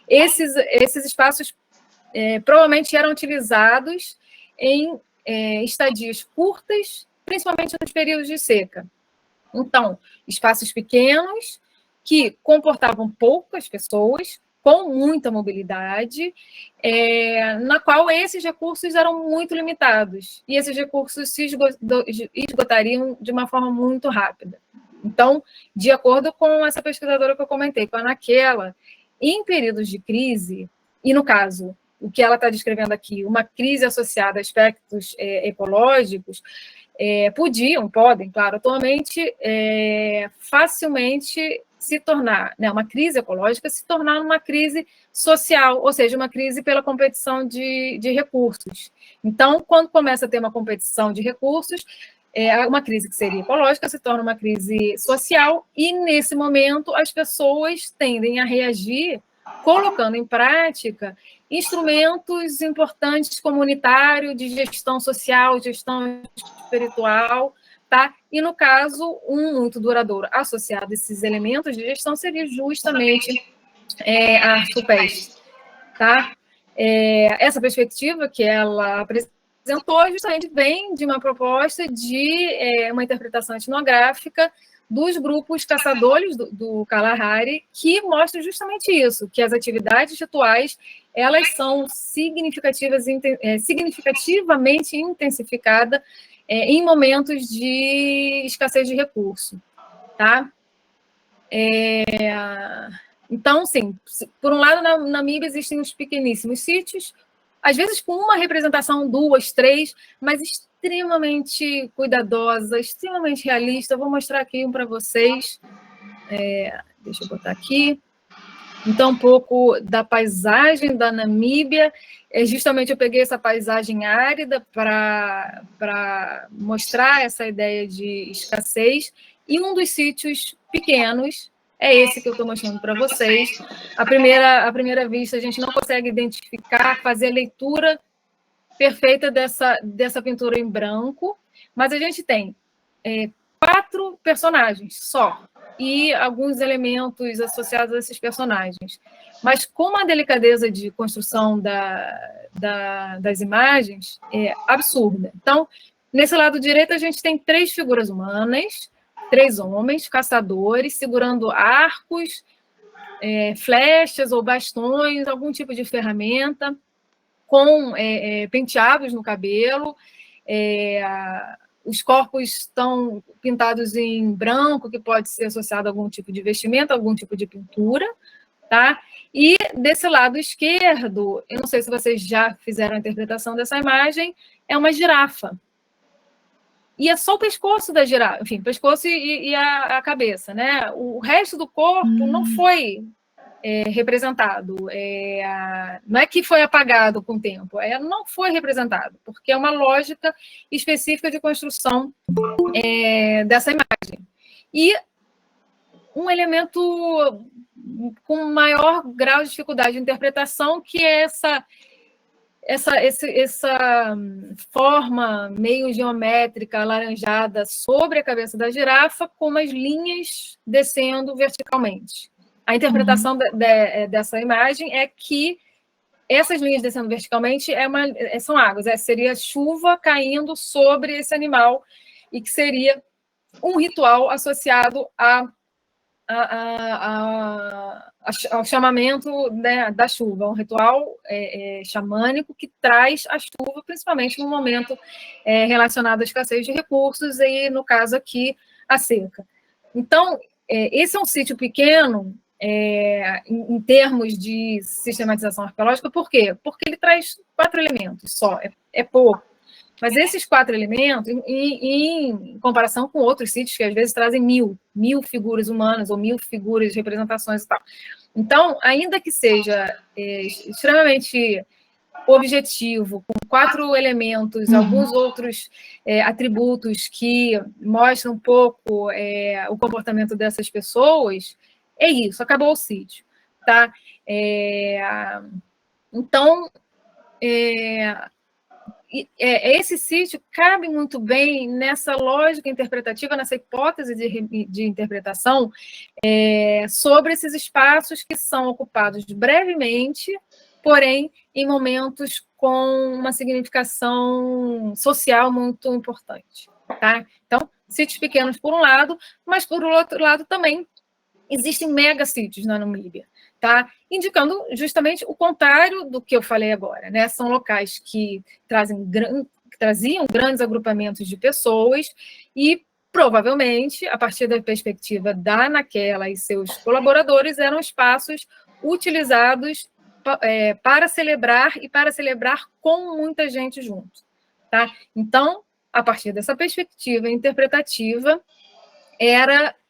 esses espaços provavelmente eram utilizados em estadias curtas, principalmente nos períodos de seca. Então, espaços pequenos que comportavam poucas pessoas, com muita mobilidade, na qual esses recursos eram muito limitados, e esses recursos se esgotariam de uma forma muito rápida. Então, de acordo com essa pesquisadora que eu comentei, com a Nakela, em períodos de crise, e no caso, o que ela está descrevendo aqui, uma crise associada a aspectos ecológicos, podem, claro, atualmente, facilmente se tornar, né, uma crise ecológica, se tornar uma crise social, ou seja, uma crise pela competição de recursos. Então, quando começa a ter uma competição de recursos, uma crise que seria ecológica se torna uma crise social, e, nesse momento, as pessoas tendem a reagir colocando em prática instrumentos importantes comunitários de gestão social, gestão espiritual, tá? E, no caso, um muito duradouro associado a esses elementos de gestão seria justamente a arte rupestre. Tá? Essa perspectiva que ela apresentou justamente vem de uma proposta de uma interpretação etnográfica dos grupos caçadores do Kalahari, que mostra justamente isso, que as atividades rituais elas são significativamente intensificadas em momentos de escassez de recurso, tá? Então, sim, por um lado, na Namíbia existem os pequeníssimos sítios, às vezes com uma representação, 2, 3, mas extremamente cuidadosa, extremamente realista. Eu vou mostrar aqui um para vocês. Deixa eu botar aqui. Então, um pouco da paisagem da Namíbia. Justamente eu peguei essa paisagem árida para mostrar essa ideia de escassez. E um dos sítios pequenos é esse que eu estou mostrando para vocês. À primeira vista, a gente não consegue identificar, fazer a leitura perfeita dessa pintura em branco, mas a gente tem 4 personagens só, e alguns elementos associados a esses personagens. Mas com uma delicadeza de construção das imagens é absurda. Então, nesse lado direito, a gente tem 3 figuras humanas, 3 homens, caçadores, segurando arcos, flechas ou bastões, algum tipo de ferramenta, com penteados no cabelo. Os corpos estão pintados em branco, que pode ser associado a algum tipo de vestimenta, algum tipo de pintura, tá? E desse lado esquerdo, eu não sei se vocês já fizeram a interpretação dessa imagem, é uma girafa. E é só o pescoço da girafa, enfim, pescoço e a cabeça, né? O resto do corpo não foi representado. Não é que foi apagado com o tempo, não foi representado, porque é uma lógica específica de construção dessa imagem. E um elemento com maior grau de dificuldade de interpretação, que é essa forma meio geométrica, alaranjada, sobre a cabeça da girafa, com umas linhas descendo verticalmente. A interpretação dessa imagem é que essas linhas descendo verticalmente são águas, seria chuva caindo sobre esse animal, e que seria um ritual associado ao chamamento, né, da chuva, um ritual xamânico que traz a chuva, principalmente no momento relacionado à escassez de recursos e, no caso aqui, a seca. Então, esse é um sítio pequeno, em termos de sistematização arqueológica. Por quê? Porque ele traz 4 elementos só, é pouco. Mas esses 4 elementos, em comparação com outros sítios que às vezes trazem 1000 figuras humanas ou 1000 figuras de representações e tal. Então, ainda que seja extremamente objetivo, com 4 elementos, alguns outros atributos que mostram um pouco o comportamento dessas pessoas, é isso, acabou o sítio, tá? Então, esse sítio cabe muito bem nessa lógica interpretativa, nessa hipótese de interpretação sobre esses espaços que são ocupados brevemente, porém em momentos com uma significação social muito importante, tá? Então, sítios pequenos por um lado, mas por outro lado também existem megasítios na Namíbia, tá? Indicando justamente o contrário do que eu falei agora, né? São locais que traziam grandes agrupamentos de pessoas e, provavelmente, a partir da perspectiva da Naquela e seus colaboradores, eram espaços utilizados para celebrar e para celebrar com muita gente junto, tá? Então, a partir dessa perspectiva interpretativa,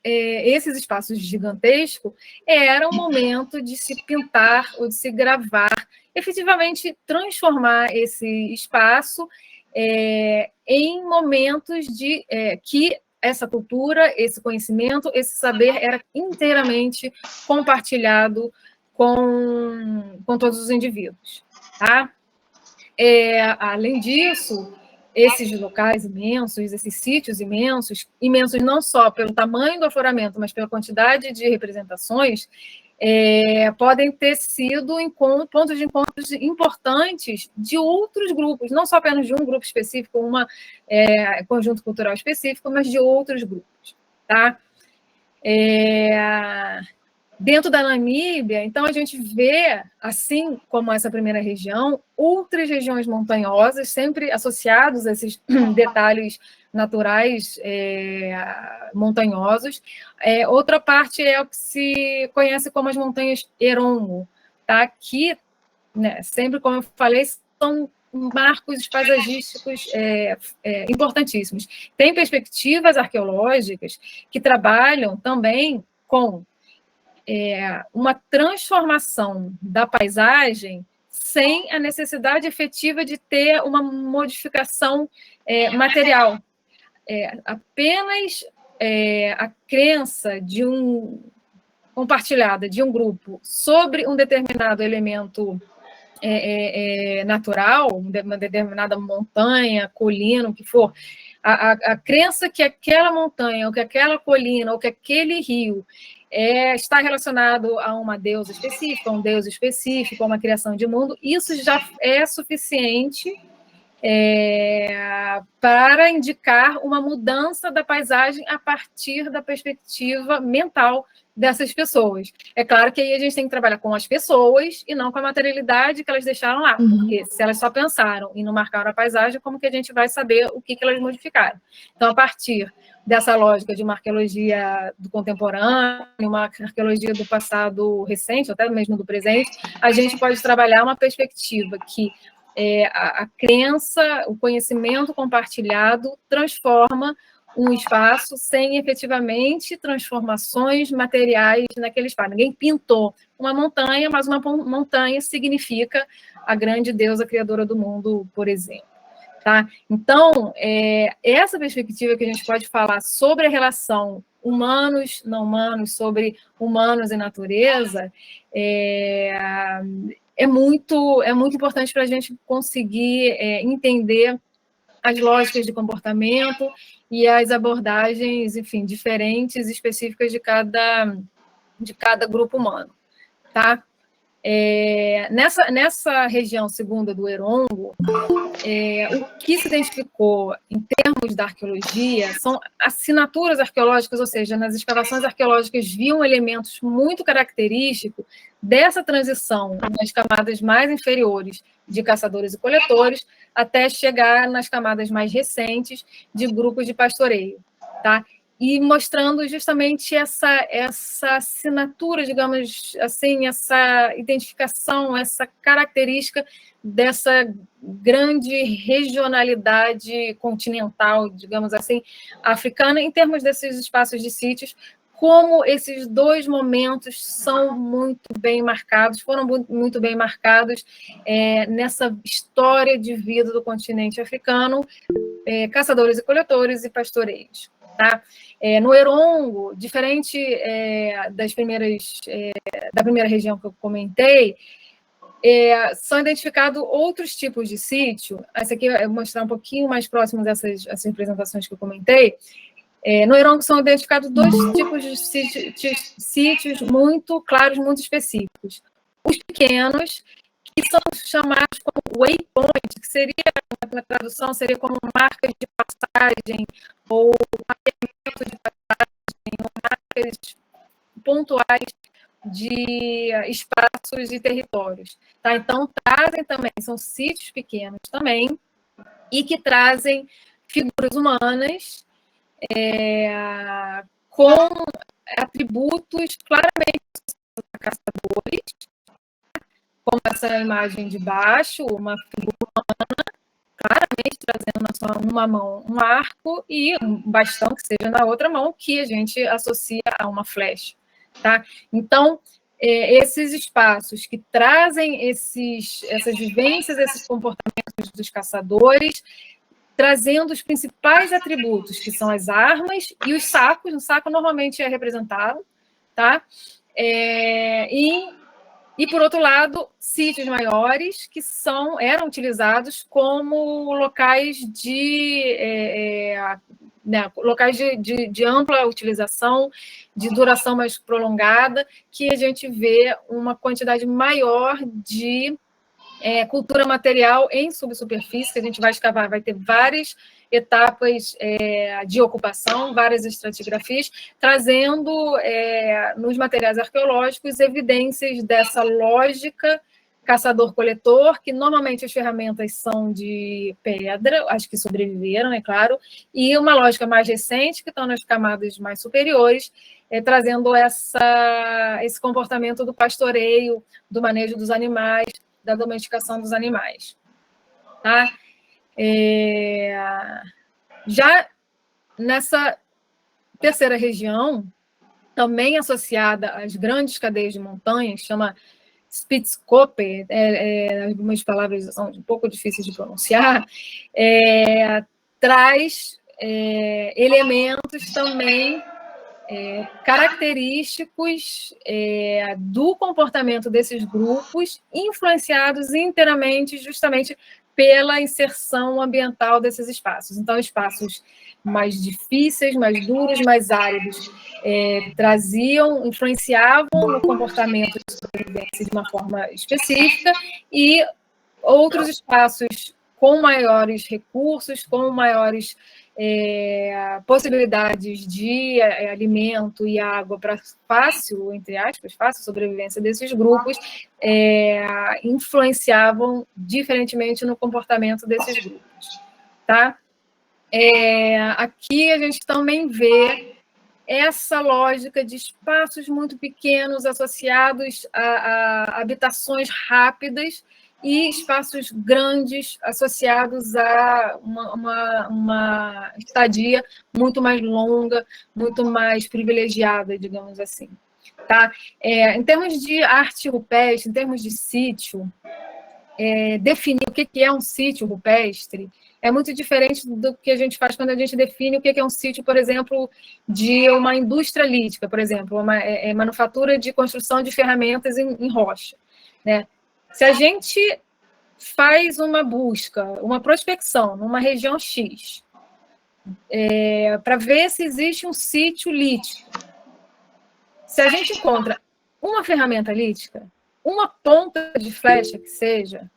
esses espaços gigantescos era um momento de se pintar ou de se gravar, efetivamente transformar esse espaço em momentos de que essa cultura, esse conhecimento, esse saber era inteiramente compartilhado com todos os indivíduos, tá? Além disso, esses locais imensos, esses sítios imensos não só pelo tamanho do afloramento, mas pela quantidade de representações, podem ter sido pontos de encontros importantes de outros grupos, não só apenas de um grupo específico, conjunto cultural específico, mas de outros grupos, tá? Dentro da Namíbia, então, a gente vê, assim como essa primeira região, outras regiões montanhosas, sempre associados a esses detalhes naturais montanhosos. Outra parte é o que se conhece como as montanhas Erongo, tá? Que, né, sempre, como eu falei, são marcos paisagísticos importantíssimos. Tem perspectivas arqueológicas que trabalham também com uma transformação da paisagem sem a necessidade efetiva de ter uma modificação material. Apenas a crença compartilhada de um grupo sobre um determinado elemento natural, uma determinada montanha, colina, o que for, a crença que aquela montanha, ou que aquela colina, ou que aquele rio está relacionado a uma deusa específica, a um deus específico, a uma criação de mundo, isso já é suficiente para indicar uma mudança da paisagem a partir da perspectiva mental dessas pessoas. É claro que aí a gente tem que trabalhar com as pessoas e não com a materialidade que elas deixaram lá, porque se elas só pensaram e não marcaram a paisagem, como que a gente vai saber o que elas modificaram? Então, a partir dessa lógica de uma arqueologia do contemporâneo, uma arqueologia do passado recente, até mesmo do presente, a gente pode trabalhar uma perspectiva que a crença, o conhecimento compartilhado transforma um espaço sem efetivamente transformações materiais naquele espaço. Ninguém pintou uma montanha, mas uma montanha significa a grande deusa criadora do mundo, por exemplo. Tá? Então, essa perspectiva que a gente pode falar sobre a relação humanos, não humanos, sobre humanos e natureza, é muito importante para a gente conseguir entender as lógicas de comportamento e as abordagens, enfim, diferentes, específicas de cada grupo humano, tá? Nessa região segunda do Erongo, o que se identificou em termos da arqueologia são assinaturas arqueológicas, ou seja, nas escavações arqueológicas viam elementos muito característicos dessa transição nas camadas mais inferiores de caçadores e coletores até chegar nas camadas mais recentes de grupos de pastoreio, tá? E mostrando justamente essa assinatura, digamos assim, essa identificação, essa característica dessa grande regionalidade continental, digamos assim, africana, em termos desses espaços de sítios, como esses dois momentos são muito bem marcados, foram muito bem marcados nessa história de vida do continente africano, caçadores e coletores e pastoreios. Tá? No Erongo, diferente da primeira região que eu comentei, são identificados outros tipos de sítio. Essa aqui eu vou mostrar um pouquinho mais próximo dessas representações que eu comentei. No Erongo são identificados dois tipos de sítios muito claros, muito específicos. Os pequenos, que são chamados como waypoint, que seria, na tradução, seria como marcas de passagem, ou mapeamento de passagem, ou marcas pontuais de espaços e territórios. Tá? Então, trazem também, são sítios pequenos também, e que trazem figuras humanas com atributos claramente caçadores, como essa imagem de baixo, uma figura humana, claramente trazendo numa mão um arco e um bastão que seja na outra mão, que a gente associa a uma flecha. Tá? Então, esses espaços que trazem essas vivências, esses comportamentos dos caçadores, trazendo os principais atributos, que são as armas e os sacos. O saco normalmente é representado, tá? E, por outro lado, sítios maiores que eram utilizados como locais locais de ampla utilização, de duração mais prolongada, que a gente vê uma quantidade maior de cultura material em subsuperfície, que a gente vai escavar, vai ter várias etapas de ocupação, várias estratigrafias, trazendo nos materiais arqueológicos evidências dessa lógica caçador-coletor, que normalmente as ferramentas são de pedra, as que sobreviveram, é claro, e uma lógica mais recente, que estão nas camadas mais superiores, trazendo esse comportamento do pastoreio, do manejo dos animais, da domesticação dos animais. Tá? Já nessa terceira região, também associada às grandes cadeias de montanhas, chama Spitzkoppe, algumas palavras são um pouco difíceis de pronunciar, traz elementos também característicos do comportamento desses grupos, influenciados inteiramente justamente pela inserção ambiental desses espaços. Então, espaços mais difíceis, mais duros, mais áridos, influenciavam no comportamento de sobrevivência de uma forma específica, e outros espaços com maiores recursos, com maiores possibilidades de alimento e água para fácil, entre aspas, fácil sobrevivência desses grupos, influenciavam diferentemente no comportamento desses grupos. Tá? Aqui a gente também vê essa lógica de espaços muito pequenos associados a habitações rápidas e espaços grandes associados a uma estadia muito mais longa, muito mais privilegiada, digamos assim. Tá? Em termos de arte rupestre, em termos de sítio, definir o que é um sítio rupestre é muito diferente do que a gente faz quando a gente define o que é um sítio, por exemplo, de uma indústria lítica, por exemplo, uma manufatura de construção de ferramentas em rocha. Né? Se a gente faz uma busca, uma prospecção numa região X, para ver se existe um sítio lítico, se a gente encontra uma ferramenta lítica, uma ponta de flecha que seja,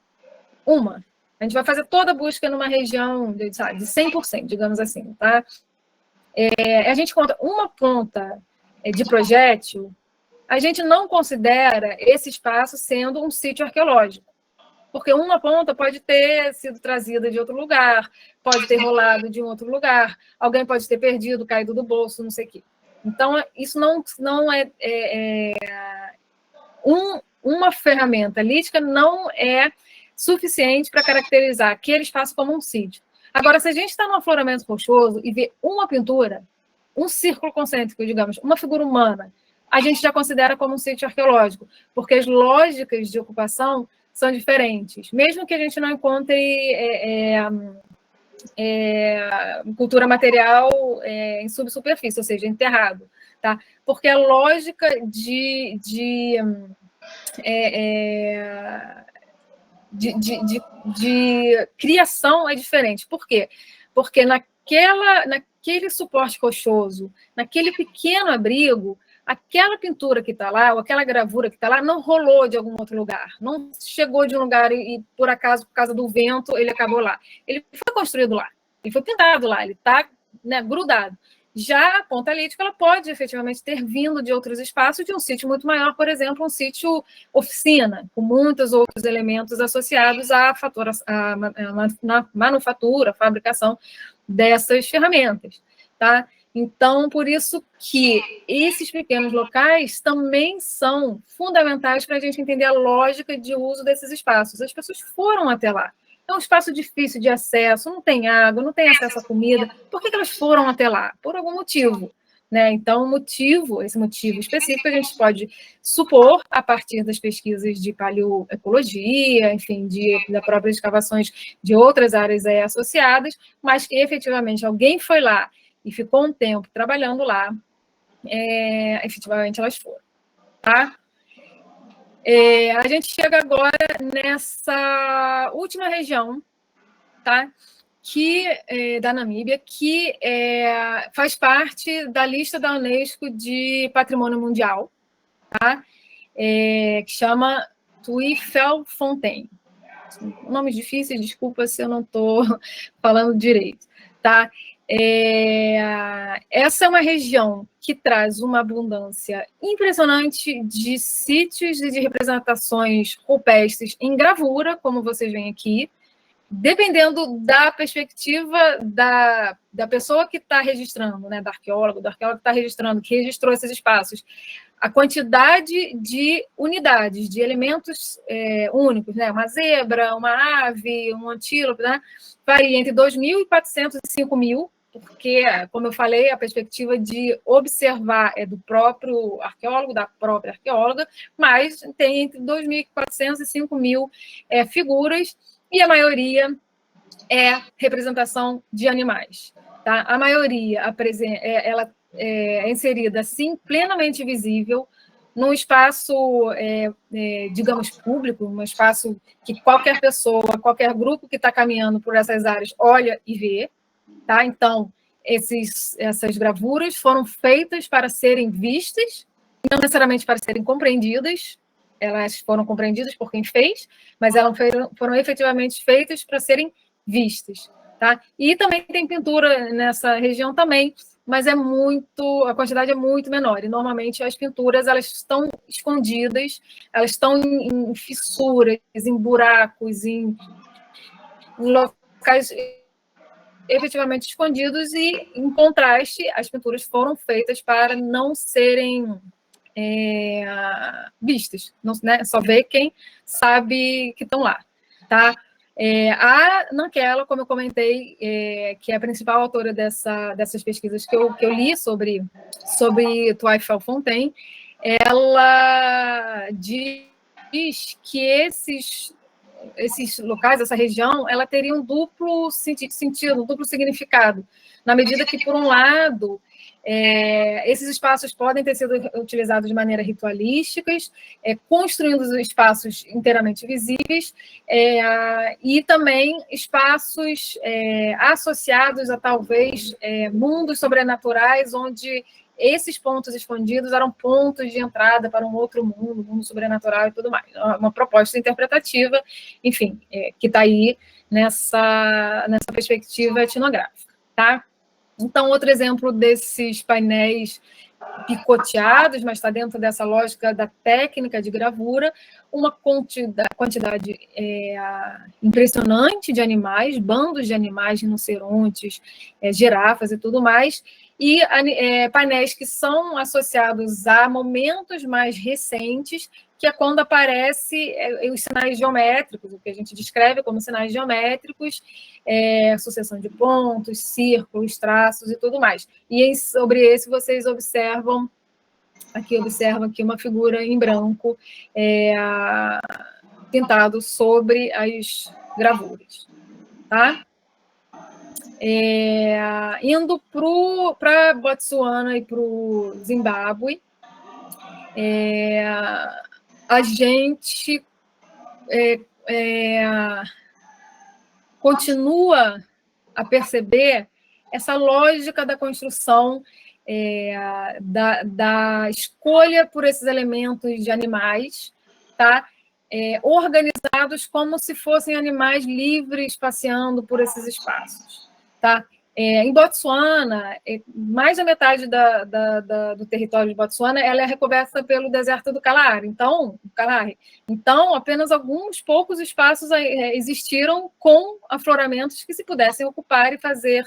a gente vai fazer toda a busca numa região de 100%, digamos assim, tá? A gente encontra uma ponta de projétil, a gente não considera esse espaço sendo um sítio arqueológico, porque uma ponta pode ter sido trazida de outro lugar, pode ter rolado de um outro lugar, alguém pode ter perdido, caído do bolso, não sei o quê. Então, isso não é uma ferramenta lítica não é suficiente para caracterizar aquele espaço como um sítio. Agora, se a gente está num afloramento rochoso e vê uma pintura, um círculo concêntrico, digamos, uma figura humana, a gente já considera como um sítio arqueológico, porque as lógicas de ocupação são diferentes. Mesmo que a gente não encontre cultura material em subsuperfície, ou seja, enterrado. Tá? Porque a lógica de criação é diferente. Por quê? Porque naquele suporte rochoso, naquele pequeno abrigo, aquela pintura que está lá, ou aquela gravura que está lá, não rolou de algum outro lugar. Não chegou de um lugar e, por acaso, por causa do vento, ele acabou lá. Ele foi construído lá, ele foi pintado lá, ele está grudado. Já a ponta lítica, ela pode efetivamente ter vindo de outros espaços, de um sítio muito maior, por exemplo, um sítio oficina, com muitos outros elementos associados à manufatura, fabricação dessas ferramentas. Tá? Então, por isso que esses pequenos locais também são fundamentais para a gente entender a lógica de uso desses espaços. As pessoas foram até lá. É um espaço difícil de acesso, não tem água, não tem acesso à comida. Por que elas foram até lá? Por algum motivo. Né? Então, esse motivo específico, a gente pode supor, a partir das pesquisas de paleoecologia, enfim, das próprias escavações de outras áreas associadas, mas que efetivamente alguém foi lá e ficou um tempo trabalhando lá, efetivamente elas foram. Tá? A gente chega agora nessa última região, tá? Da Namíbia, que faz parte da lista da Unesco de Patrimônio Mundial, tá? Que chama Tweefelfontein. Nomes difíceis, desculpa se eu não estou falando direito. tá? Essa é uma região que traz uma abundância impressionante de sítios e de representações rupestres em gravura, como vocês veem aqui, dependendo da perspectiva da pessoa que está registrando, né, do arqueólogo que está registrando, que registrou esses espaços, a quantidade de unidades, de elementos únicos, né, uma zebra, uma ave, um antílope, né, varia entre 2.400 e 5.000, porque, como eu falei, a perspectiva de observar é do próprio arqueólogo, da própria arqueóloga, mas tem entre 2.400 e 5.000 figuras, e a maioria é representação de animais. Tá? A maioria ela é inserida, assim, plenamente visível, num espaço, digamos, público, um espaço que qualquer pessoa, qualquer grupo que está caminhando por essas áreas olha e vê. Tá? Então, essas gravuras foram feitas para serem vistas, não necessariamente para serem compreendidas. Elas foram compreendidas por quem fez, mas elas foram efetivamente feitas para serem vistas. Tá? E também tem pintura nessa região também, mas a quantidade é muito menor. E, normalmente, as pinturas elas estão escondidas, elas estão em fissuras, em buracos, em locais efetivamente escondidos, e, em contraste, as pinturas foram feitas para não serem vistas, não, né? Só vê quem sabe que estão lá. Tá? A Nankela, como eu comentei, que é a principal autora dessas pesquisas que eu li sobre Tuaif-Fontaine, ela diz que esses locais, essa região, ela teria um duplo sentido, um duplo significado, na medida que, por um lado, esses espaços podem ter sido utilizados de maneira ritualísticas, construindo os espaços inteiramente visíveis, e também espaços associados a, talvez, mundos sobrenaturais, onde esses pontos escondidos eram pontos de entrada para um outro mundo sobrenatural e tudo mais. Uma proposta interpretativa, enfim, que está aí nessa perspectiva etnográfica. Tá? Então, outro exemplo desses painéis picoteados, mas está dentro dessa lógica da técnica de gravura, uma quantidade impressionante de animais, bandos de animais, rinocerontes, girafas e tudo mais, e painéis que são associados a momentos mais recentes, que é quando aparecem os sinais geométricos, o que a gente descreve como sinais geométricos, sucessão de pontos, círculos, traços e tudo mais. E sobre esse vocês observam aqui uma figura em branco pintado sobre as gravuras. Tá? Indo para Botsuana e para o Zimbábue, a gente continua a perceber essa lógica da construção, da escolha por esses elementos de animais, tá? Organizados como se fossem animais livres passeando por esses espaços. Tá? Em Botsuana, mais da metade do território de Botsuana ela é recoberta pelo deserto do Kalahari. Então, apenas alguns poucos espaços existiram com afloramentos que se pudessem ocupar e fazer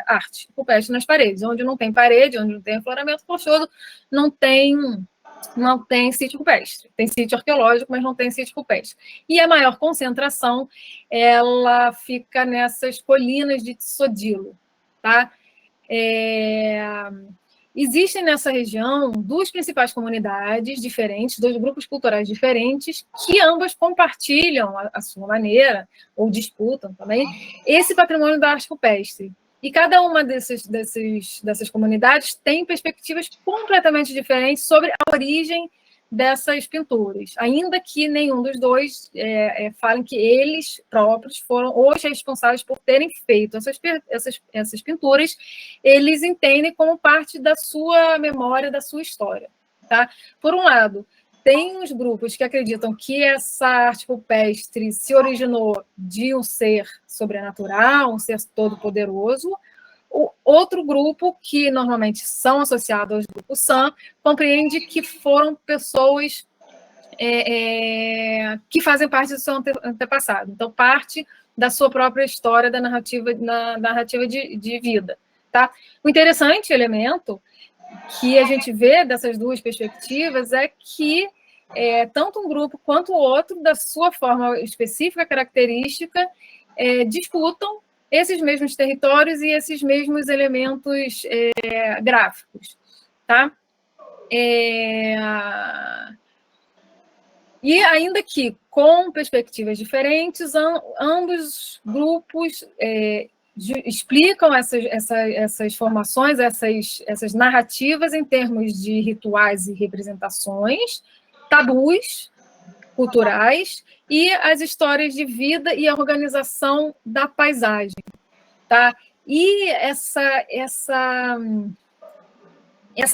arte rupestre nas paredes. Onde não tem parede, onde não tem afloramento rochoso, não tem sítio rupestre. Tem sítio arqueológico, mas não tem sítio rupestre. E a maior concentração, ela fica nessas colinas de Tsodilo. Tá? Existem nessa região duas principais comunidades diferentes, dois grupos culturais diferentes, que ambas compartilham, a sua maneira, ou disputam também, esse patrimônio da arte rupestre. E cada uma dessas comunidades tem perspectivas completamente diferentes sobre a origem dessas pinturas, ainda que nenhum dos dois falem que eles próprios foram os responsáveis por terem feito essas pinturas, eles entendem como parte da sua memória, da sua história. Tá? Por um lado, tem uns grupos que acreditam que essa arte rupestre se originou de um ser sobrenatural, um ser todo-poderoso. O outro grupo, que normalmente são associados aos grupos San, compreende que foram pessoas que fazem parte do seu antepassado. Então, parte da sua própria história, da narrativa de vida. Tá? O interessante elemento que a gente vê dessas duas perspectivas é que tanto um grupo quanto o outro, da sua forma específica, característica, disputam esses mesmos territórios e esses mesmos elementos gráficos. Tá? E ainda que com perspectivas diferentes, ambos grupos explicam essas formações, essas narrativas em termos de rituais e representações, tabus culturais e as histórias de vida e a organização da paisagem. Tá? E essa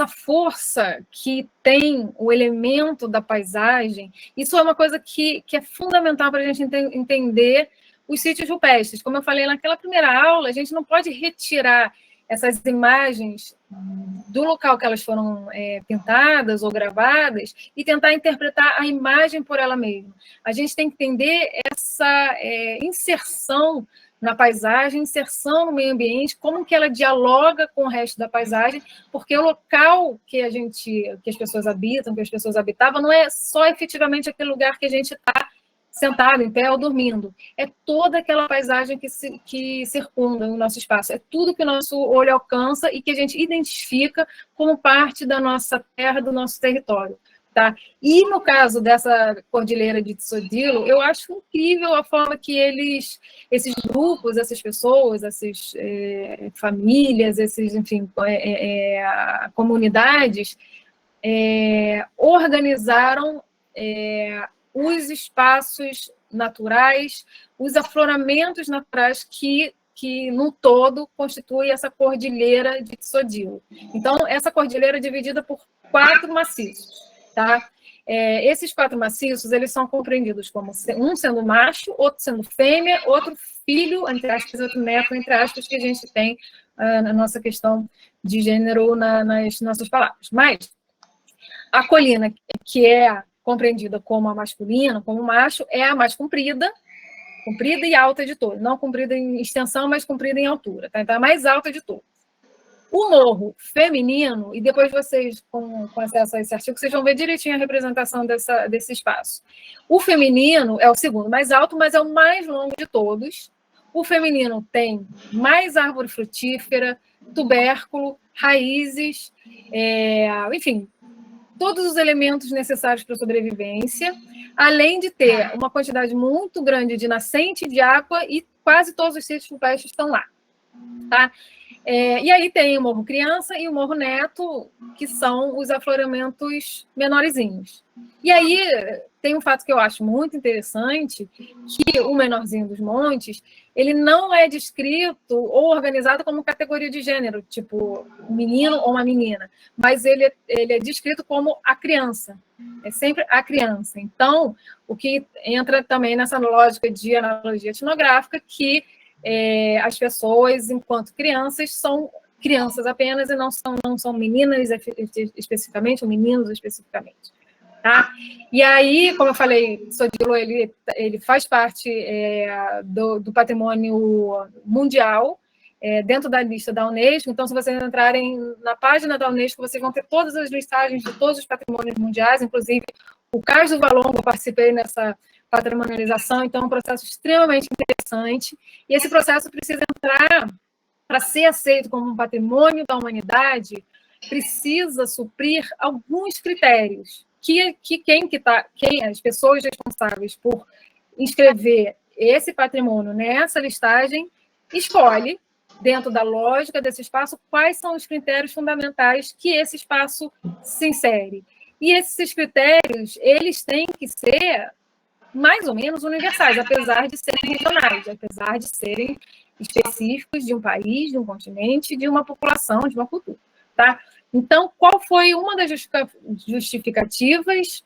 força que tem o elemento da paisagem, isso é uma coisa que é fundamental para a gente entender os sítios rupestres. Como eu falei naquela primeira aula, a gente não pode retirar essas imagens do local que elas foram pintadas ou gravadas e tentar interpretar a imagem por ela mesma. A gente tem que entender essa inserção na paisagem, inserção no meio ambiente, como que ela dialoga com o resto da paisagem, porque o local que as pessoas habitam, que as pessoas habitavam, não é só efetivamente aquele lugar que a gente está sentado, em pé ou dormindo. É toda aquela paisagem que circunda o nosso espaço. É tudo que o nosso olho alcança e que a gente identifica como parte da nossa terra, do nosso território. Tá? E no caso dessa cordilheira de Tsodilo, eu acho incrível a forma que esses grupos, essas pessoas, essas famílias, comunidades, organizaram os espaços naturais, os afloramentos naturais que no todo constitui essa cordilheira de Tsodilo. Então, essa cordilheira é dividida por 4 maciços. Tá? Esses 4 maciços, eles são compreendidos como um sendo macho, outro sendo fêmea, outro filho, entre aspas, outro neto, entre aspas, que a gente tem na nossa questão de gênero nas nossas palavras. Mas a colina, que é compreendida como a masculina, como macho, é a mais comprida e alta de todas. Não comprida em extensão, mas comprida em altura. Tá? Então, é a mais alta de todas. O morro feminino, e depois vocês, com acesso a esse artigo, vocês vão ver direitinho a representação desse espaço. O feminino é o segundo mais alto, mas é o mais longo de todos. O feminino tem mais árvore frutífera, tubérculo, raízes, enfim, todos os elementos necessários para a sobrevivência, além de ter uma quantidade muito grande de nascente de água e quase todos os sítios rupestres estão lá. Tá? E aí tem o Morro Criança e o Morro Neto, que são os afloramentos menorzinhos. E aí tem um fato que eu acho muito interessante, que o menorzinho dos montes, ele não é descrito ou organizado como categoria de gênero, tipo um menino ou uma menina, mas ele é descrito como a criança, é sempre a criança. Então, o que entra também nessa lógica de analogia etnográfica, que as pessoas, enquanto crianças, são crianças apenas e não são meninas especificamente, ou meninos especificamente. Tá? E aí, como eu falei, Tsodilo, ele faz parte do patrimônio mundial, dentro da lista da Unesco. Então, se vocês entrarem na página da Unesco, vocês vão ter todas as listagens de todos os patrimônios mundiais, inclusive o Cais do Valongo, eu participei nessa patrimonialização, então é um processo extremamente interessante, e esse processo precisa entrar, para ser aceito como um patrimônio da humanidade, precisa suprir alguns critérios, que as pessoas responsáveis por inscrever esse patrimônio nessa listagem, escolhe, dentro da lógica desse espaço, quais são os critérios fundamentais que esse espaço se insere. E esses critérios, eles têm que ser mais ou menos universais, apesar de serem regionais, apesar de serem específicos de um país, de um continente, de uma população, de uma cultura. Tá? Então, qual foi uma das justificativas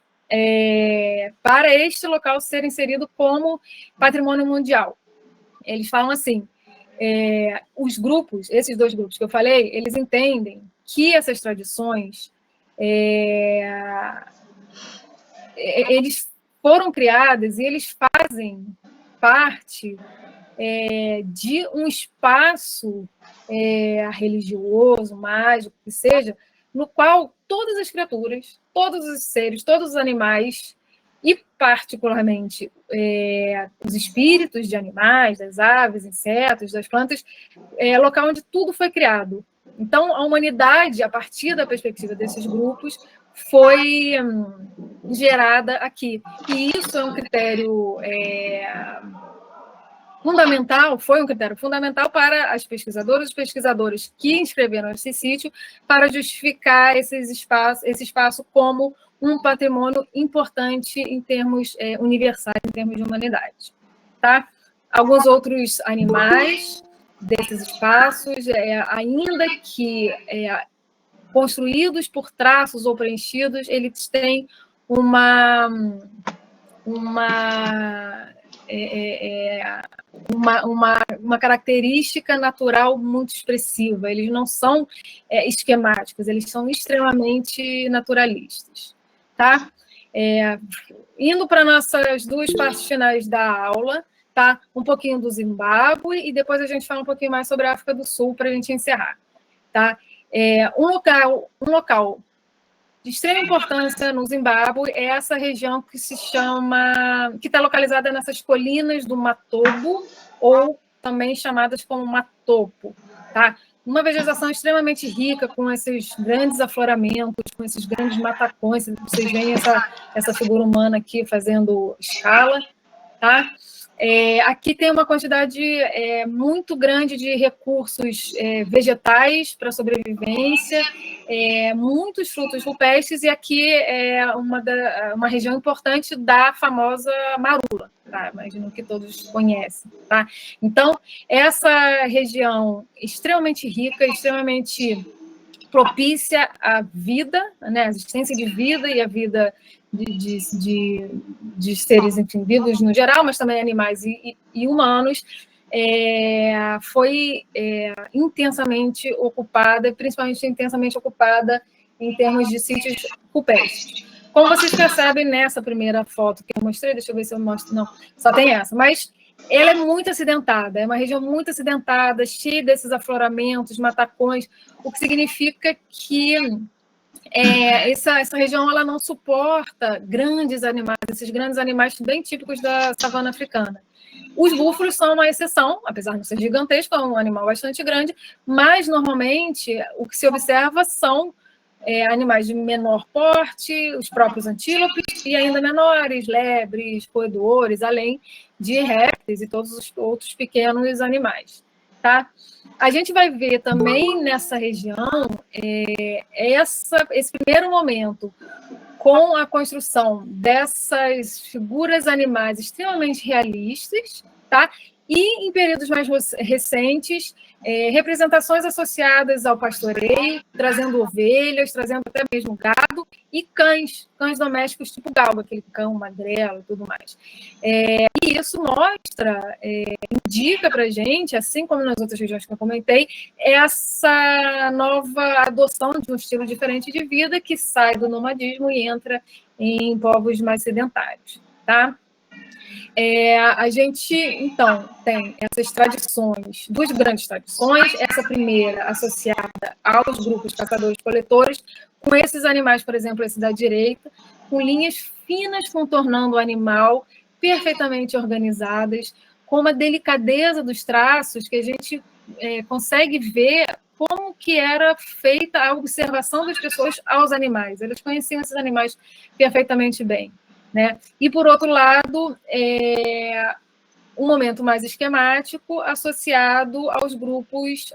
para este local ser inserido como patrimônio mundial. Eles falam assim, os grupos, esses 2 grupos que eu falei, eles entendem que essas tradições, eles foram criadas e eles fazem parte de um espaço religioso, mágico, que seja, no qual todas as criaturas, todos os seres, todos os animais, e particularmente os espíritos de animais, das aves, insetos, das plantas, é local onde tudo foi criado. Então, a humanidade, a partir da perspectiva desses grupos, foi gerada aqui. E isso é um critério fundamental, foi um critério fundamental para as pesquisadoras e os pesquisadores que inscreveram esse sítio para justificar esse espaço como um patrimônio importante em termos universais, em termos de humanidade. Tá? Alguns outros animais desses espaços, ainda que construídos por traços ou preenchidos, eles têm uma característica natural muito expressiva. Eles não são esquemáticos, eles são extremamente naturalistas. Tá? Indo para nossas 2 partes finais da aula, tá? Um pouquinho do Zimbábue e depois a gente fala um pouquinho mais sobre a África do Sul para a gente encerrar. Tá? Um local de extrema importância no Zimbábue é essa região que está localizada nessas colinas do Matobo, ou também chamadas como Matopo. Tá? Uma vegetação extremamente rica, com esses grandes afloramentos, com esses grandes matacões. Vocês veem essa figura humana aqui fazendo escala. Tá? Aqui tem uma quantidade muito grande de recursos vegetais para sobrevivência, muitos frutos rupestres, e aqui é uma região importante da famosa marula, tá? Imagino que todos conhecem. Tá? Então, essa região extremamente rica, extremamente propícia à vida, né? A existência de vida e a vida de seres, enfim, vivos no geral, mas também animais e humanos, foi intensamente ocupada, principalmente intensamente ocupada em termos de sítios rupestres. Como vocês percebem nessa primeira foto que eu mostrei, deixa eu ver se eu mostro, não, só tem essa, mas ela é muito acidentada, é uma região muito acidentada, cheia desses afloramentos, matacões, o que significa que essa região ela não suporta grandes animais, esses grandes animais bem típicos da savana africana. Os búfalos são uma exceção, apesar de não ser gigantesco, é um animal bastante grande, mas normalmente o que se observa são animais de menor porte, os próprios antílopes, e ainda menores, lebres, roedores, além de répteis e todos os outros pequenos animais. Tá? A gente vai ver também nessa região esse primeiro momento com a construção dessas figuras animais extremamente realistas, tá? E em períodos mais recentes, representações associadas ao pastoreio, trazendo ovelhas, trazendo até mesmo gado, e cães domésticos tipo galgo, aquele cão magrelo e tudo mais. E isso mostra, indica para a gente, assim como nas outras regiões que eu comentei, essa nova adoção de um estilo diferente de vida que sai do nomadismo e entra em povos mais sedentários, tá? A gente, então, tem essas tradições, 2 grandes tradições, essa primeira associada aos grupos caçadores-coletores, com esses animais, por exemplo, esse da direita, com linhas finas contornando o animal, perfeitamente organizadas, com uma delicadeza dos traços que a gente consegue ver como que era feita a observação das pessoas aos animais. Eles conheciam esses animais perfeitamente bem. Né? E, por outro lado, um momento mais esquemático associado aos grupos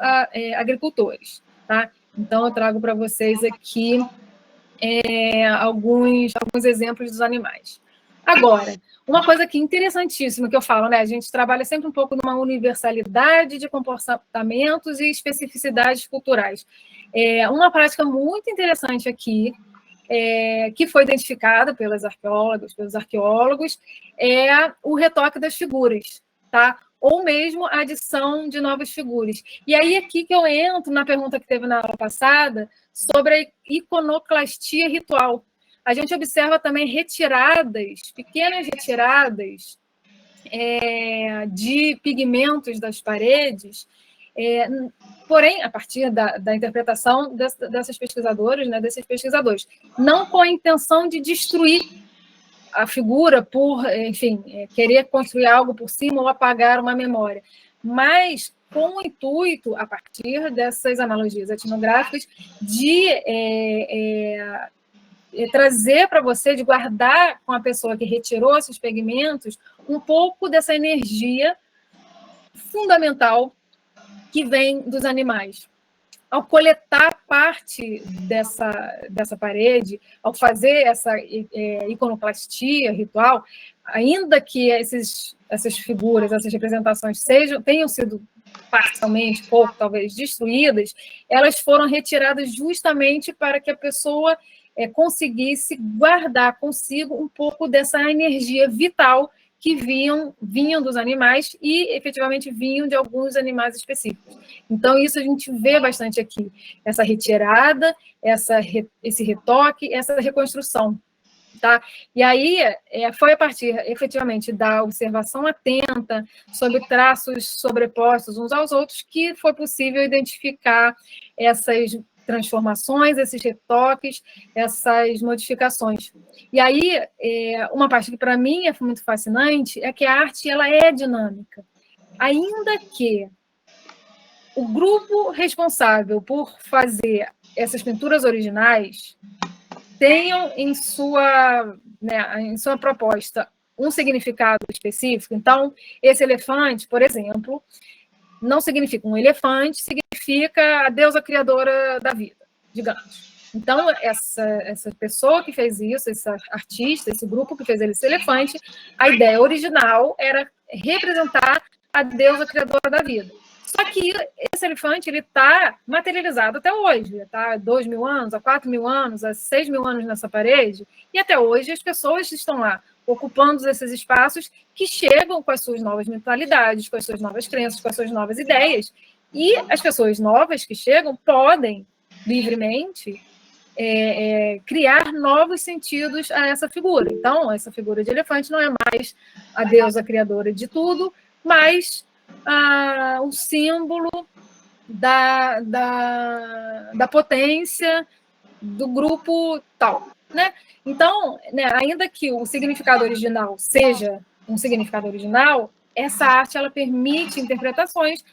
agricultores. Tá? Então, eu trago para vocês aqui alguns exemplos dos animais. Agora, uma coisa aqui interessantíssima que eu falo, né? A gente trabalha sempre um pouco numa universalidade de comportamentos e especificidades culturais. Uma prática muito interessante aqui que foi identificado pelos arqueólogos, é o retoque das figuras, tá? Ou mesmo a adição de novas figuras. E aí aqui que eu entro na pergunta que teve na aula passada sobre a iconoclastia ritual. A gente observa também pequenas retiradas de pigmentos das paredes, porém, a partir da interpretação dessas pesquisadoras, né, desses pesquisadores, não com a intenção de destruir a figura por, enfim, querer construir algo por cima ou apagar uma memória, mas com o intuito, a partir dessas analogias etnográficas, de trazer para você, de guardar com a pessoa que retirou esses pigmentos um pouco dessa energia fundamental que vem dos animais. Ao coletar parte dessa parede, ao fazer essa iconoclastia ritual, ainda que essas figuras, essas representações tenham sido parcialmente, pouco, talvez, destruídas, elas foram retiradas justamente para que a pessoa conseguisse guardar consigo um pouco dessa energia vital que vinham dos animais e, efetivamente, vinham de alguns animais específicos. Então, isso a gente vê bastante aqui, essa retirada, esse retoque, essa reconstrução. Tá? E aí, foi a partir, efetivamente, da observação atenta sobre traços sobrepostos uns aos outros que foi possível identificar essas transformações, esses retoques, essas modificações. E aí, uma parte que para mim é muito fascinante é que a arte ela é dinâmica. Ainda que o grupo responsável por fazer essas pinturas originais tenham em sua proposta um significado específico, então, esse elefante, por exemplo, não significa um elefante, significa a deusa criadora da vida, digamos. Então, essa pessoa que fez isso, esse artista, esse grupo que fez esse elefante, a ideia original era representar a deusa criadora da vida. Só que esse elefante está materializado até hoje, está há 2.000 anos, há 4.000 anos, há 6.000 anos nessa parede, e até hoje as pessoas estão lá, ocupando esses espaços que chegam com as suas novas mentalidades, com as suas novas crenças, com as suas novas ideias, e as pessoas novas que chegam podem, livremente, criar novos sentidos a essa figura. Então, essa figura de elefante não é mais a deusa criadora de tudo, mas o símbolo da potência do grupo tal, né? Então, né, ainda que o significado original seja um significado original, essa arte ela permite interpretações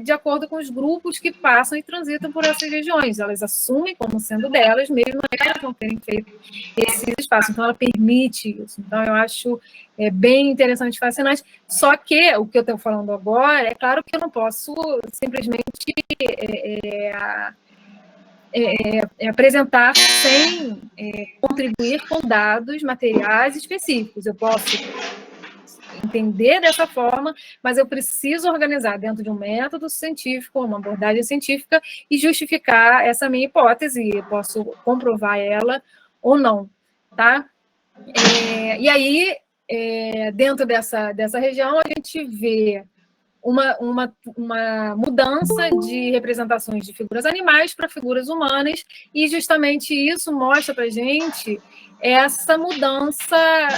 de acordo com os grupos que passam e transitam por essas regiões. Elas assumem como sendo delas, mesmo elas não terem feito esse espaço. Então, ela permite isso. Então, eu acho bem interessante e fascinante. Só que o que eu estou falando agora, é claro que eu não posso simplesmente apresentar sem contribuir com dados materiais específicos. Eu posso entender dessa forma, mas eu preciso organizar dentro de um método científico, uma abordagem científica e justificar essa minha hipótese. Eu posso comprovar ela ou não, tá? E aí, dentro dessa região, a gente vê uma mudança de representações de figuras animais para figuras humanas, e justamente isso mostra para a gente essa mudança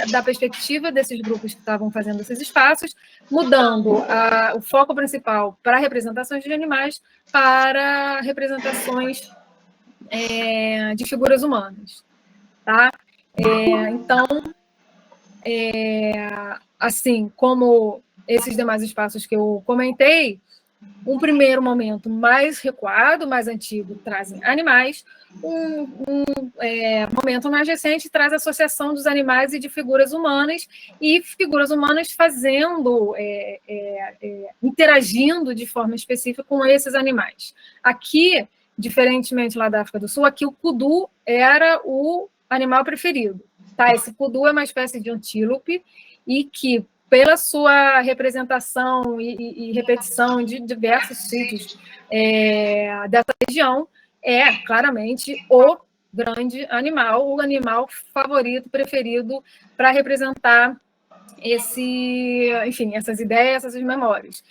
da perspectiva desses grupos que estavam fazendo esses espaços, mudando o foco principal para representações de animais para representações de figuras humanas. Tá? Então, assim como esses demais espaços que eu comentei, um primeiro momento mais recuado, mais antigo, trazem animais, um momento mais recente traz a associação dos animais e de figuras humanas, e figuras humanas fazendo, interagindo de forma específica com esses animais. Aqui, diferentemente lá da África do Sul, aqui o kudu era o animal preferido. Tá? Esse kudu é uma espécie de antílope, e que, pela sua representação e repetição de diversos sítios dessa região, é claramente o grande animal, o animal favorito, preferido para representar enfim, essas ideias, essas memórias.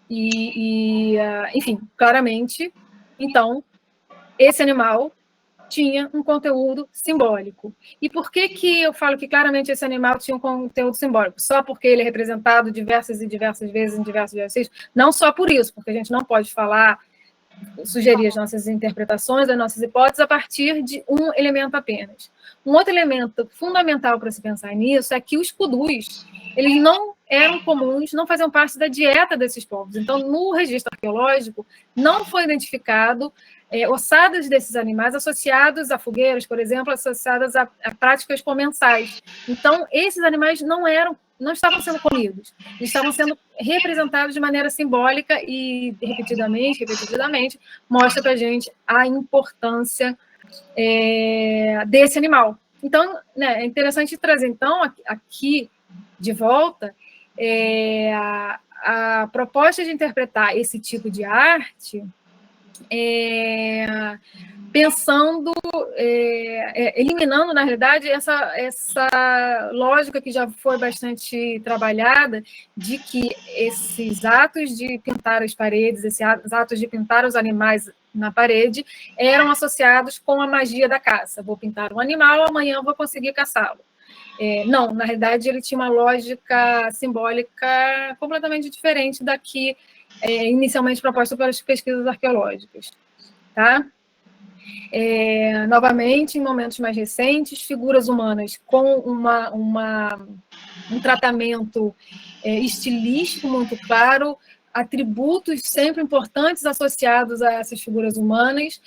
Enfim, claramente, então, esse animal tinha um conteúdo simbólico. E por que eu falo que claramente esse animal tinha um conteúdo simbólico? Só porque ele é representado diversas e diversas vezes em diversos exercícios? Não só por isso, porque a gente não pode sugerir as nossas interpretações, as nossas hipóteses a partir de um elemento apenas. Um outro elemento fundamental para se pensar nisso é que os kudus, eles não eram comuns, não faziam parte da dieta desses povos. Então, no registro arqueológico, não foi identificado ossadas desses animais associados a fogueiras, por exemplo, associadas a práticas comensais. Então, esses animais não estavam sendo comidos, eles estavam sendo representados de maneira simbólica e repetidamente, mostra para a gente a importância desse animal. Então, né, é interessante trazer, então, aqui de volta, a proposta de interpretar esse tipo de arte pensando, eliminando, na realidade, essa lógica que já foi bastante trabalhada de que esses atos de pintar as paredes, esses atos de pintar os animais na parede, eram associados com a magia da caça. Vou pintar um animal, amanhã vou conseguir caçá-lo. Não, na realidade, ele tinha uma lógica simbólica completamente diferente da que inicialmente proposta pelas pesquisas arqueológicas. Tá? Novamente, em momentos mais recentes, figuras humanas com um tratamento estilístico muito claro, atributos sempre importantes associados a essas figuras humanas,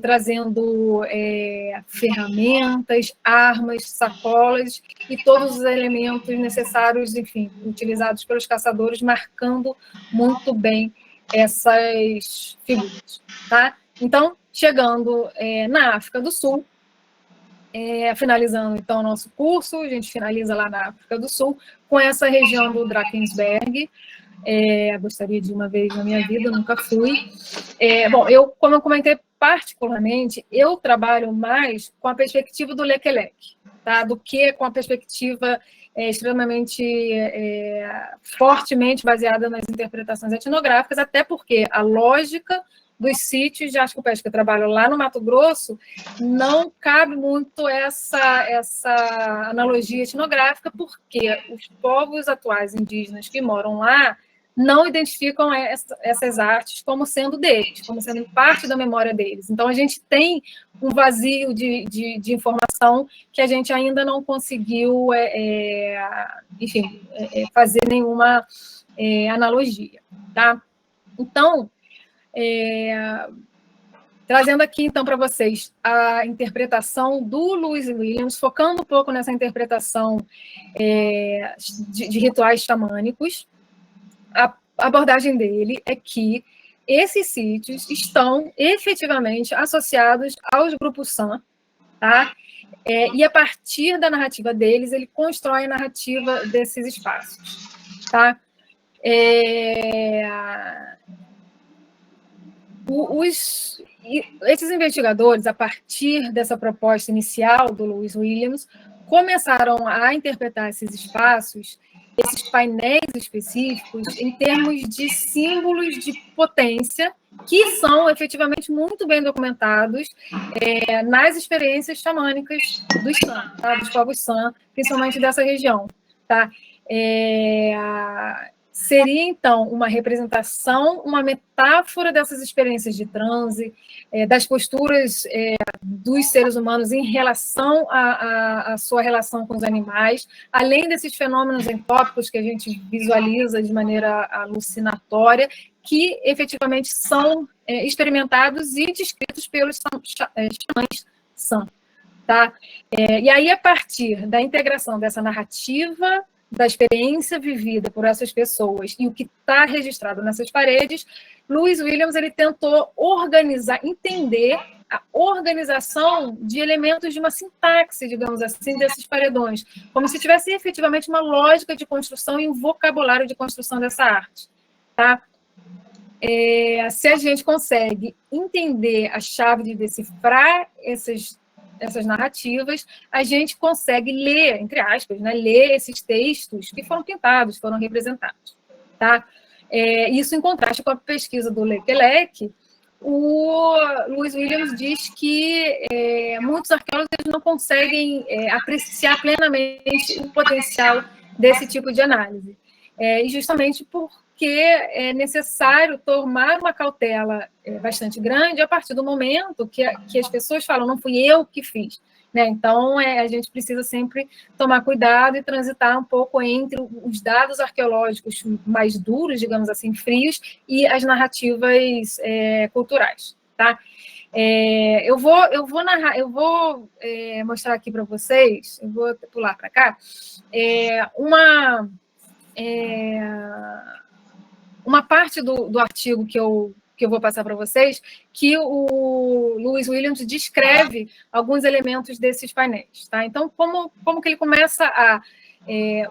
trazendo ferramentas, armas, sacolas e todos os elementos necessários, enfim, utilizados pelos caçadores, marcando muito bem essas figuras. Tá? Então, chegando na África do Sul, finalizando, então, o nosso curso, a gente finaliza lá na África do Sul, com essa região do Drakensberg. Gostaria de ir uma vez na minha vida, nunca fui. Bom, como eu comentei particularmente, eu trabalho mais com a perspectiva do leque-leque, tá? Do que com a perspectiva extremamente fortemente baseada nas interpretações etnográficas, até porque a lógica dos sítios de Asco-Pesca, que eu trabalho lá no Mato Grosso, não cabe muito essa analogia etnográfica, porque os povos atuais indígenas que moram lá não identificam essas artes como sendo deles, como sendo parte da memória deles. Então, a gente tem um vazio de informação que a gente ainda não conseguiu, enfim, fazer nenhuma analogia. Tá? Então, trazendo aqui, então, para vocês a interpretação do Lewis Williams, focando um pouco nessa interpretação de rituais xamânicos. A abordagem dele é que esses sítios estão efetivamente associados aos grupos San, tá? E a partir da narrativa deles, ele constrói a narrativa desses espaços. Tá? Esses investigadores, a partir dessa proposta inicial do Lewis Williams, começaram a interpretar esses espaços, esses painéis específicos, em termos de símbolos de potência, que são efetivamente muito bem documentados nas experiências xamânicas dos San, tá? Dos povos San, principalmente dessa região. Tá? Seria, então, uma representação, uma metáfora dessas experiências de transe, das posturas dos seres humanos em relação à sua relação com os animais, além desses fenômenos entópicos que a gente visualiza de maneira alucinatória, que efetivamente são experimentados e descritos pelos xamãs San. Tá? E aí, a partir da integração dessa narrativa, da experiência vivida por essas pessoas e o que está registrado nessas paredes, Lewis Williams ele tentou organizar, entender a organização de elementos de uma sintaxe, digamos assim, desses paredões, como se tivesse efetivamente uma lógica de construção e um vocabulário de construção dessa arte. Tá? Se a gente consegue entender a chave de decifrar essas narrativas, a gente consegue ler, entre aspas, né, ler esses textos que foram pintados, foram representados. Tá? Isso em contraste com a pesquisa do Lequelec, o Lewis Williams diz que muitos arqueólogos não conseguem apreciar plenamente o potencial desse tipo de análise. E justamente porque é necessário tomar uma cautela bastante grande a partir do momento que as pessoas falam, não fui eu que fiz. Né? Então, a gente precisa sempre tomar cuidado e transitar um pouco entre os dados arqueológicos mais duros, digamos assim, frios, e as narrativas culturais. Tá? Eu vou mostrar aqui para vocês, eu vou pular para cá, uma parte do artigo que eu vou passar para vocês, que o Lewis Williams descreve alguns elementos desses painéis. Tá? Então, como que ele começa a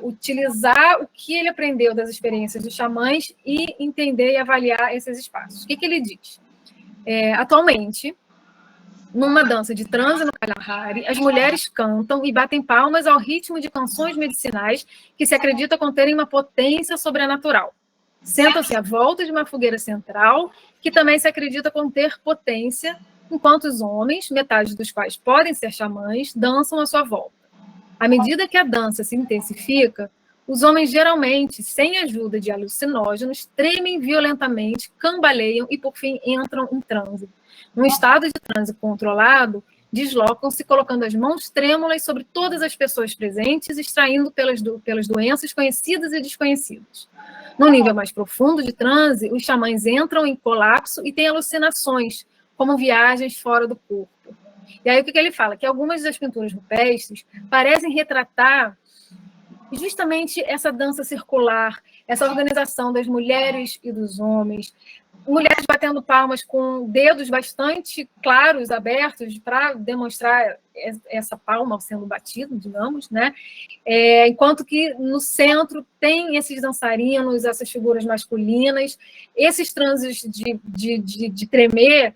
utilizar o que ele aprendeu das experiências dos xamãs e entender e avaliar esses espaços. O que ele diz? Atualmente, numa dança de transe no Kalahari, as mulheres cantam e batem palmas ao ritmo de canções medicinais que se acredita conterem uma potência sobrenatural. Sentam-se à volta de uma fogueira central, que também se acredita conter potência, enquanto os homens, metade dos quais podem ser xamãs, dançam à sua volta. À medida que a dança se intensifica, os homens geralmente, sem ajuda de alucinógenos, tremem violentamente, cambaleiam e, por fim, entram em transe. Num estado de transe controlado, deslocam-se, colocando as mãos trêmulas sobre todas as pessoas presentes, extraindo pelas doenças conhecidas e desconhecidas. No nível mais profundo de transe, os xamãs entram em colapso e têm alucinações, como viagens fora do corpo. E aí o que ele fala? Que algumas das pinturas rupestres parecem retratar justamente essa dança circular, essa organização das mulheres e dos homens, mulheres batendo palmas com dedos bastante claros, abertos, para demonstrar essa palma sendo batida, digamos, né? Enquanto que no centro tem esses dançarinos, essas figuras masculinas, esses transes de tremer,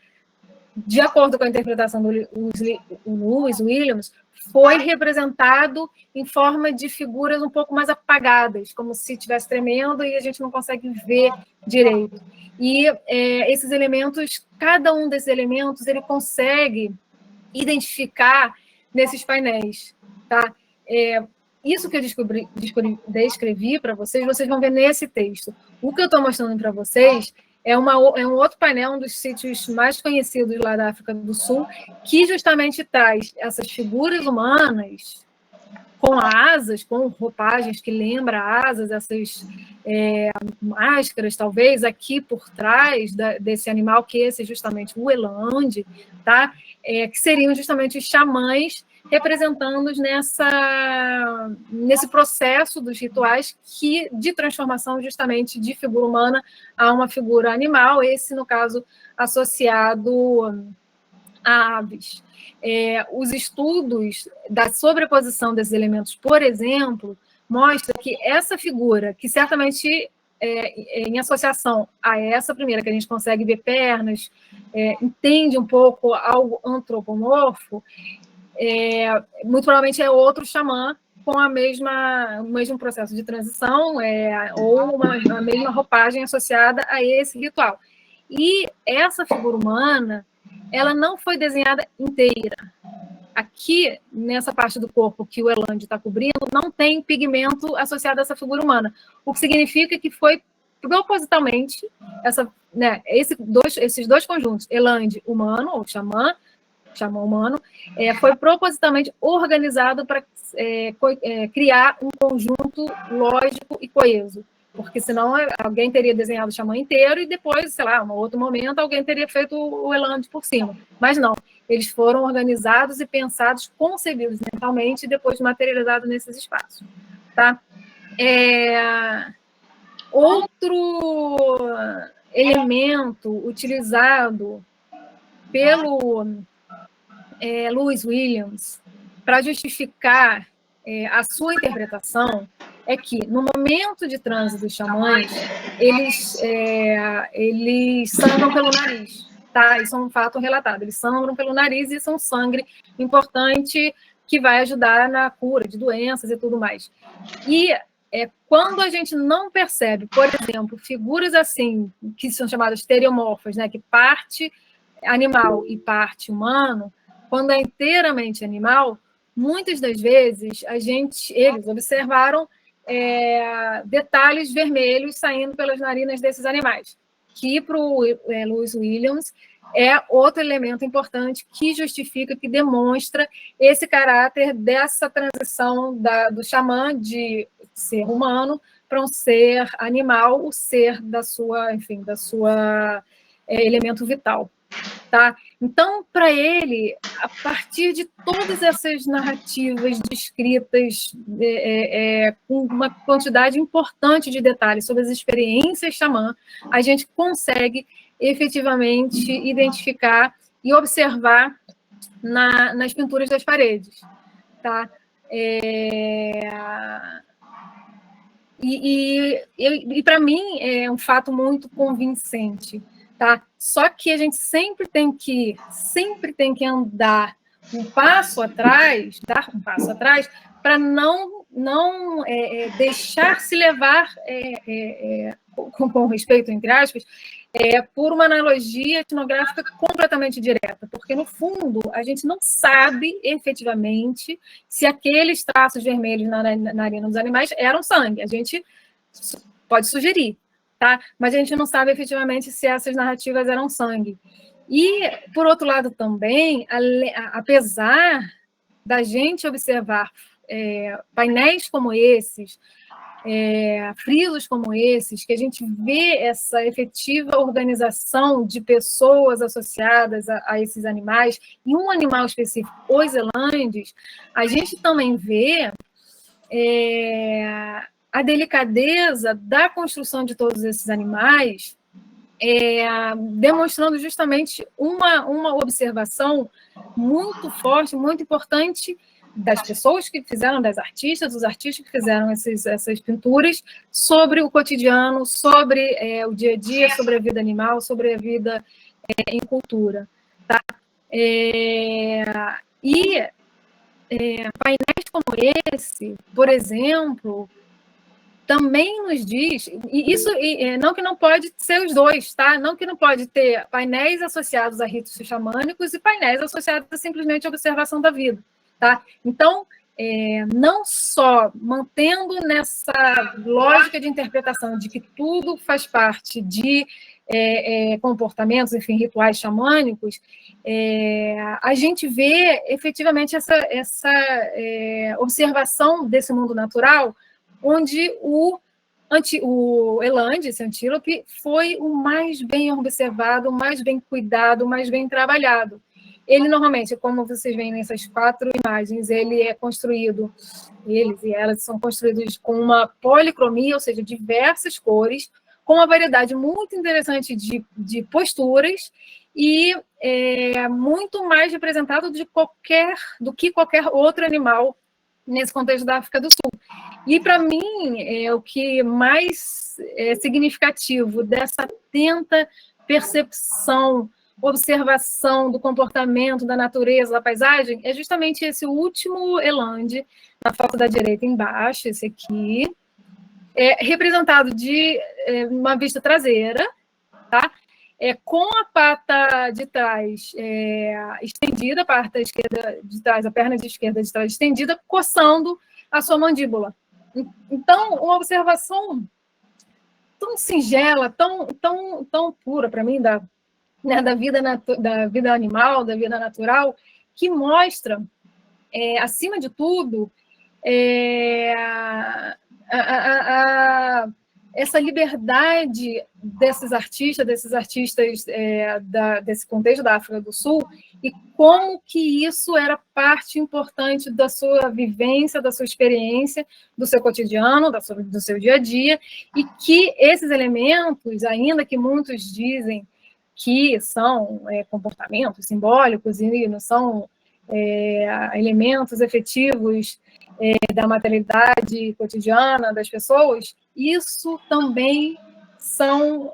de acordo com a interpretação do Lewis Williams, foi representado em forma de figuras um pouco mais apagadas, como se estivesse tremendo e a gente não consegue ver direito. E esses elementos, cada um desses elementos, ele consegue identificar nesses painéis. Tá? Isso que eu descrevi para vocês vão ver nesse texto. O que eu estou mostrando para vocês é um outro painel, um dos sítios mais conhecidos lá da África do Sul, que justamente traz essas figuras humanas com asas, com roupagens que lembram asas, essas máscaras, talvez, aqui por trás desse animal, que esse é justamente o eland, tá? Que seriam justamente os xamãs representando nesse processo dos rituais de transformação justamente de figura humana a uma figura animal, esse, no caso, associado a aves. Os estudos da sobreposição desses elementos, por exemplo, mostram que essa figura, que certamente em associação a essa primeira, que a gente consegue ver pernas, entende um pouco algo antropomorfo, muito provavelmente é outro xamã com o mesmo processo de transição, ou a mesma roupagem associada a esse ritual. E essa figura humana, ela não foi desenhada inteira. Aqui, nessa parte do corpo que o eland está cobrindo, não tem pigmento associado a essa figura humana, o que significa que foi propositalmente esses dois conjuntos, eland humano, ou xamã humano, foi propositalmente organizado para criar um conjunto lógico e coeso, porque senão alguém teria desenhado o xamã inteiro e depois, sei lá, em um outro momento, alguém teria feito o eland por cima. Mas não, eles foram organizados e pensados, concebidos mentalmente e depois materializados nesses espaços. Tá? Outro elemento utilizado pelo Lewis Williams para justificar a sua interpretação é que, no momento de transe dos xamãs, eles sangram pelo nariz. tá? Isso é um fato relatado. Eles sangram pelo nariz e isso é um sangue importante que vai ajudar na cura de doenças e tudo mais. E quando a gente não percebe, por exemplo, figuras assim, que são chamadas teriomorfas, né, que parte animal e parte humano, quando é inteiramente animal, muitas das vezes eles observaram detalhes vermelhos saindo pelas narinas desses animais, que para o Lewis Williams é outro elemento importante que justifica, que demonstra esse caráter dessa transição do xamã de ser humano para um ser animal, o ser da sua elemento vital. Tá? Então, para ele, a partir de todas essas narrativas descritas com uma quantidade importante de detalhes sobre as experiências xamã, a gente consegue efetivamente identificar e observar nas pinturas das paredes. Tá? E para mim é um fato muito convincente. Tá? Só que a gente sempre tem que andar um passo atrás, dar um passo atrás, para não deixar se levar, com respeito, entre aspas, por uma analogia etnográfica completamente direta, porque, no fundo, a gente não sabe efetivamente se aqueles traços vermelhos na narina dos animais eram sangue. A gente pode sugerir. Tá? Mas a gente não sabe efetivamente se essas narrativas eram sangue. E, por outro lado, também, apesar da gente observar painéis como esses, frisos como esses, que a gente vê essa efetiva organização de pessoas associadas a esses animais, e um animal específico, os elandes, a gente também vê a delicadeza da construção de todos esses animais, demonstrando justamente uma observação muito forte, muito importante das pessoas que fizeram, dos artistas que fizeram essas pinturas, sobre o cotidiano, sobre o dia a dia, sobre a vida animal, sobre a vida em cultura. Tá? Painéis como esse, por exemplo, também nos diz, e isso não que não pode ser os dois, tá? Não que não pode ter painéis associados a ritos xamânicos e painéis associados a simplesmente observação da vida, tá? Então, não só mantendo nessa lógica de interpretação de que tudo faz parte de comportamentos, enfim, rituais xamânicos, a gente vê efetivamente essa observação desse mundo natural, onde o eland, esse antílope, foi o mais bem observado, o mais bem cuidado, o mais bem trabalhado. Ele, normalmente, como vocês veem nessas 4 imagens, ele é construído, eles e elas são construídos com uma policromia, ou seja, diversas cores, com uma variedade muito interessante de posturas e muito mais representado do que qualquer outro animal nesse contexto da África do Sul. E, para mim, o que mais é significativo dessa atenta percepção, observação do comportamento, da natureza, da paisagem, é justamente esse último eland, na foto da direita embaixo, esse aqui, representado de uma vista traseira, tá? Com a pata de trás estendida, a pata esquerda de trás, a perna de esquerda de trás estendida, coçando a sua mandíbula. Então, uma observação tão singela, tão pura para mim da vida animal, da vida natural, que mostra, acima de tudo, essa liberdade desses artistas desse contexto da África do Sul, e como que isso era parte importante da sua vivência, da sua experiência, do seu cotidiano, do seu dia a dia, e que esses elementos, ainda que muitos dizem que são comportamentos simbólicos e não são elementos efetivos da materialidade cotidiana das pessoas, isso também são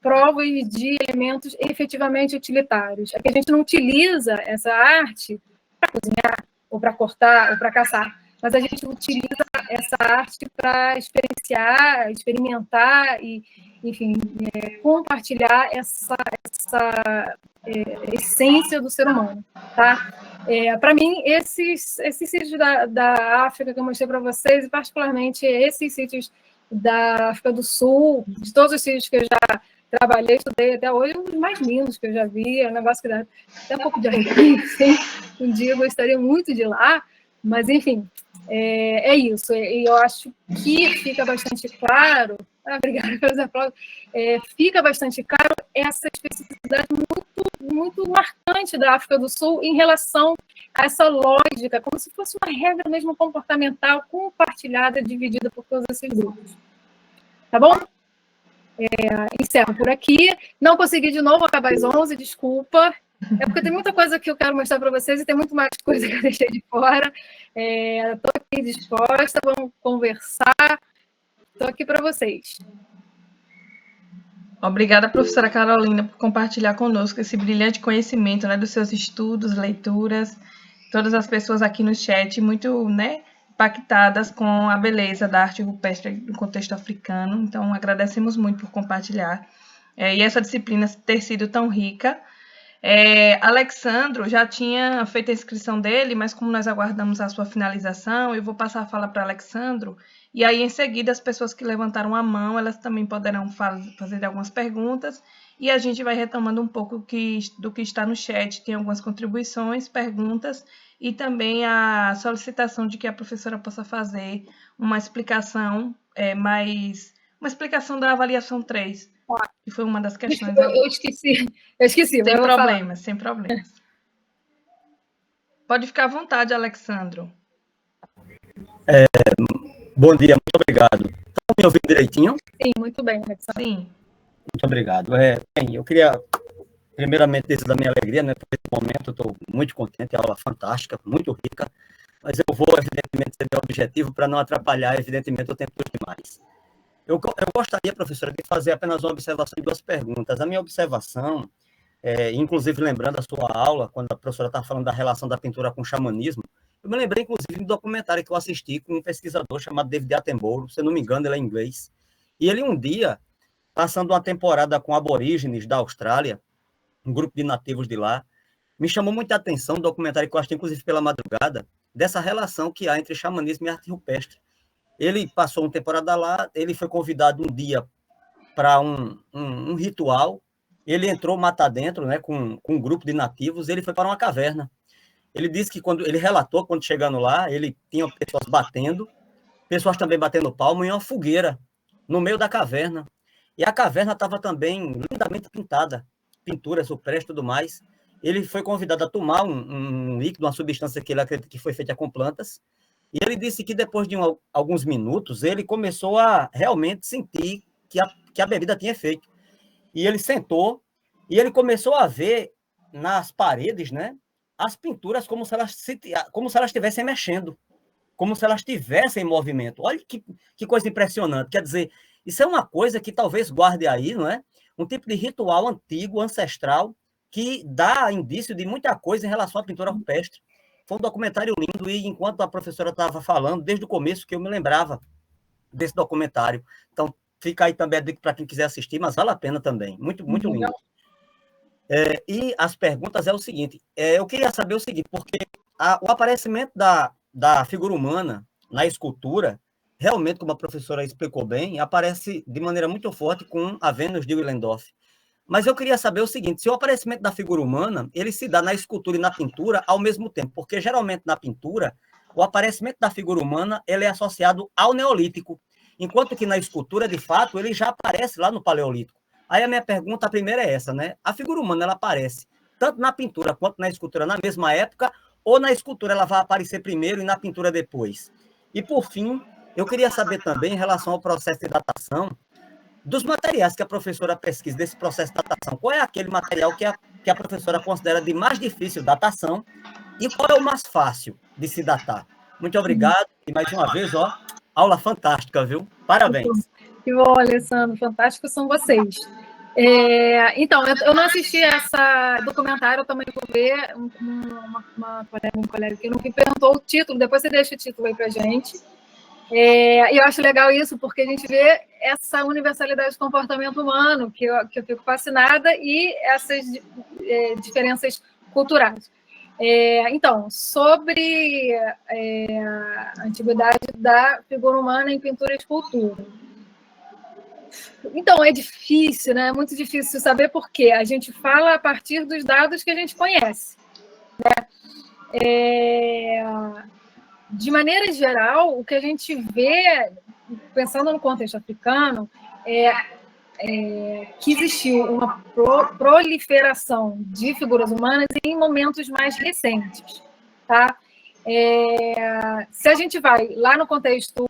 provas de elementos efetivamente utilitários. É que a gente não utiliza essa arte para cozinhar, ou para cortar, ou para caçar, mas a gente utiliza essa arte para experienciar, experimentar e, enfim, compartilhar essa essência do ser humano, tá? Para mim, esses sítios da África que eu mostrei para vocês, e particularmente esses sítios da África do Sul, de todos os sítios que eu já trabalhei, estudei até hoje, um dos mais lindos que eu já vi, é um negócio que dá até um pouco de arrepio, assim. Um dia eu gostaria muito de ir lá, mas, enfim, é isso. E eu acho que fica bastante claro, obrigada pelos aplausos, fica bastante claro essa especificidade muito marcante da África do Sul em relação a essa lógica, como se fosse uma regra mesmo comportamental compartilhada, dividida por todos esses grupos. Tá bom? Encerro por aqui. Não consegui de novo acabar às 11, desculpa. É porque tem muita coisa que eu quero mostrar para vocês e tem muito mais coisa que eu deixei de fora. Estou aqui disposta, vamos conversar. Estou aqui para vocês. Obrigada, professora Carolina, por compartilhar conosco esse brilhante conhecimento, né, dos seus estudos, leituras, todas as pessoas aqui no chat, muito, né, impactadas com a beleza da arte rupestre no contexto africano. Então, agradecemos muito por compartilhar. E essa disciplina ter sido tão rica. Alexandro já tinha feito a inscrição dele, mas como nós aguardamos a sua finalização, eu vou passar a fala para Alexandro, e aí em seguida as pessoas que levantaram a mão, elas também poderão fazer algumas perguntas, e a gente vai retomando um pouco do que está no chat, tem algumas contribuições, perguntas, e também a solicitação de que a professora possa fazer uma explicação, uma explicação da avaliação 3, que foi uma das questões. Eu esqueci. Sem problemas, sem problemas. Pode ficar à vontade, Alexandro. Bom dia, muito obrigado. Estão me ouvindo direitinho? Sim, muito bem, Alexandro. Sim. Muito obrigado. Bem, eu queria, primeiramente, dizer da minha alegria, né? Por esse momento, eu estou muito contente, a aula fantástica, muito rica, mas eu vou, evidentemente, ser meu objetivo para não atrapalhar, evidentemente, o tempo dos demais. Eu gostaria, professora, de fazer apenas uma observação e 2 perguntas. A minha observação, inclusive lembrando a sua aula, quando a professora está falando da relação da pintura com o xamanismo, eu me lembrei, inclusive, de um documentário que eu assisti com um pesquisador chamado David Attenborough, se eu não me engano, ele é inglês. E ele, um dia, passando uma temporada com aborígenes da Austrália, um grupo de nativos de lá, me chamou muita atenção um documentário que eu achei, inclusive, pela madrugada, dessa relação que há entre xamanismo e arte rupestre. Ele passou uma temporada lá, ele foi convidado um dia para um ritual, ele entrou mata dentro, né, com um grupo de nativos, ele foi para uma caverna. Ele disse que ele relatou, quando chegando lá, ele tinha pessoas batendo, pessoas também batendo palmo em uma fogueira, no meio da caverna. E a caverna estava também lindamente pintada, pinturas rupestres e tudo mais. Ele foi convidado a tomar um líquido, uma substância que ele acredita que foi feita com plantas, e ele disse que depois de alguns minutos, ele começou a realmente sentir que a bebida tinha efeito. E ele sentou, e ele começou a ver nas paredes, né, as pinturas como se elas estivessem mexendo, como se elas estivessem em movimento. Olha que coisa impressionante. Quer dizer, isso é uma coisa que talvez guarde aí, não é? Um tipo de ritual antigo, ancestral, que dá indício de muita coisa em relação à pintura rupestre. Foi um documentário lindo, e enquanto a professora estava falando, desde o começo que eu me lembrava desse documentário. Então, fica aí também a dica para quem quiser assistir, mas vale a pena também. Muito, muito lindo. E as perguntas é o seguinte, eu queria saber o seguinte, porque o aparecimento da figura humana na escultura, realmente, como a professora explicou bem, aparece de maneira muito forte com a Vênus de Willendorf. Mas eu queria saber o seguinte, se o aparecimento da figura humana, ele se dá na escultura e na pintura ao mesmo tempo, porque geralmente na pintura, o aparecimento da figura humana, ele é associado ao Neolítico, enquanto que na escultura, de fato, ele já aparece lá no Paleolítico. Aí a minha pergunta, a primeira é essa, né? A figura humana, ela aparece tanto na pintura quanto na escultura na mesma época, ou na escultura ela vai aparecer primeiro e na pintura depois? E, por fim, eu queria saber também, em relação ao processo de datação, dos materiais que a professora pesquisa desse processo de datação, qual é aquele material que a professora considera de mais difícil datação e qual é o mais fácil de se datar? Muito obrigado e, mais uma vez, aula fantástica, viu? Parabéns. Que bom, Alessandro, fantástico são vocês. Então, eu não assisti essa documentário, eu também vou ver. Um colega que não me perguntou o título, depois você deixa o título aí para a gente. E eu acho legal isso, porque a gente vê essa universalidade do comportamento humano, que eu fico fascinada, e essas diferenças culturais. Então, sobre a antiguidade da figura humana em pintura e escultura. Então, é difícil, né? É muito difícil saber por quê. A gente fala a partir dos dados que a gente conhece, né? De maneira geral, o que a gente vê, pensando no contexto africano, que existiu uma proliferação de figuras humanas em momentos mais recentes, tá? Se a gente vai lá no contexto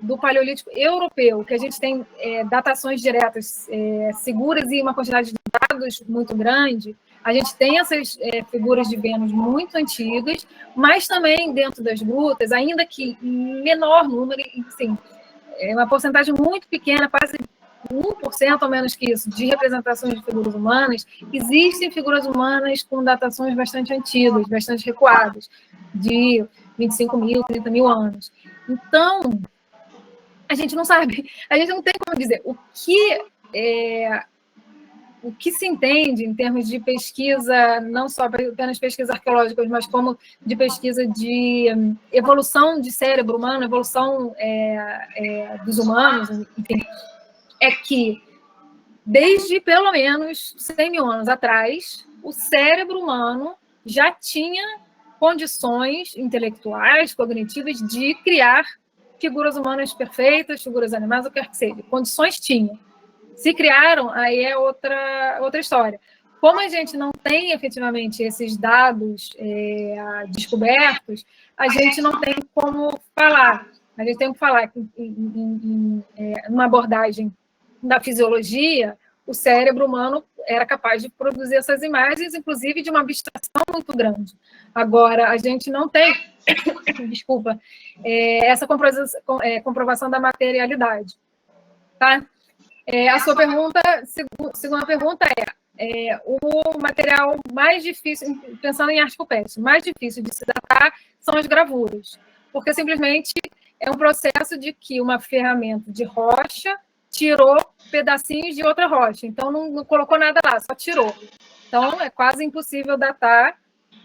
do Paleolítico Europeu, que a gente tem datações diretas seguras e uma quantidade de dados muito grande, a gente tem essas figuras de Vênus muito antigas, mas também dentro das grutas, ainda que em menor número, assim, uma porcentagem muito pequena, quase 1% ou menos que isso, de representações de figuras humanas, existem figuras humanas com datações bastante antigas, bastante recuadas, de 25 mil, 30 mil anos. Então, a gente não sabe, a gente não tem como dizer o que se entende em termos de pesquisa, não só apenas pesquisas arqueológicas, mas como de pesquisa de evolução de cérebro humano, evolução dos humanos, enfim, é que desde pelo menos 100 mil anos atrás, o cérebro humano já tinha condições intelectuais, cognitivas, de criar figuras humanas perfeitas, figuras animais, o que quer que seja. Condições tinha. Se criaram, aí é outra história. Como a gente não tem efetivamente esses dados descobertos, a gente não tem como falar. A gente tem que falar que, numa abordagem da fisiologia, o cérebro humano era capaz de produzir essas imagens, inclusive de uma abstração muito grande. Agora, a gente não tem, desculpa, essa comprovação da materialidade. Tá? A sua pergunta, segunda pergunta o material mais difícil, pensando em arte rupestre, mais difícil de se datar são as gravuras, porque simplesmente é um processo de que uma ferramenta de rocha tirou pedacinhos de outra rocha, então não colocou nada lá, só tirou. Então, é quase impossível datar,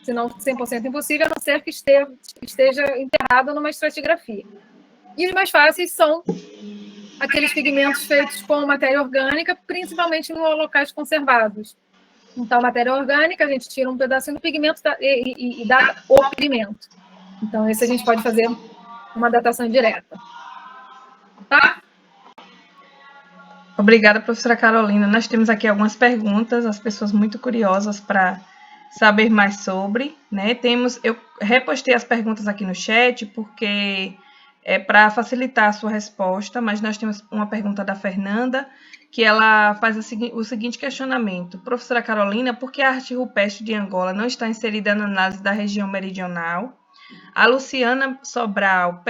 se não 100% impossível, a não ser que esteja enterrado numa estratigrafia. E os mais fáceis são aqueles pigmentos feitos com matéria orgânica, principalmente em locais conservados. Então, matéria orgânica, a gente tira um pedacinho do pigmento e data o pigmento. Então, esse a gente pode fazer uma datação direta. Tá? Obrigada, professora Carolina. Nós temos aqui algumas perguntas, as pessoas muito curiosas para saber mais sobre, né? Eu repostei as perguntas aqui no chat porque é para facilitar a sua resposta, mas nós temos uma pergunta da Fernanda, que ela faz o seguinte questionamento. Professora Carolina, por que a arte rupestre de Angola não está inserida na análise da região meridional? A Luciana Sobral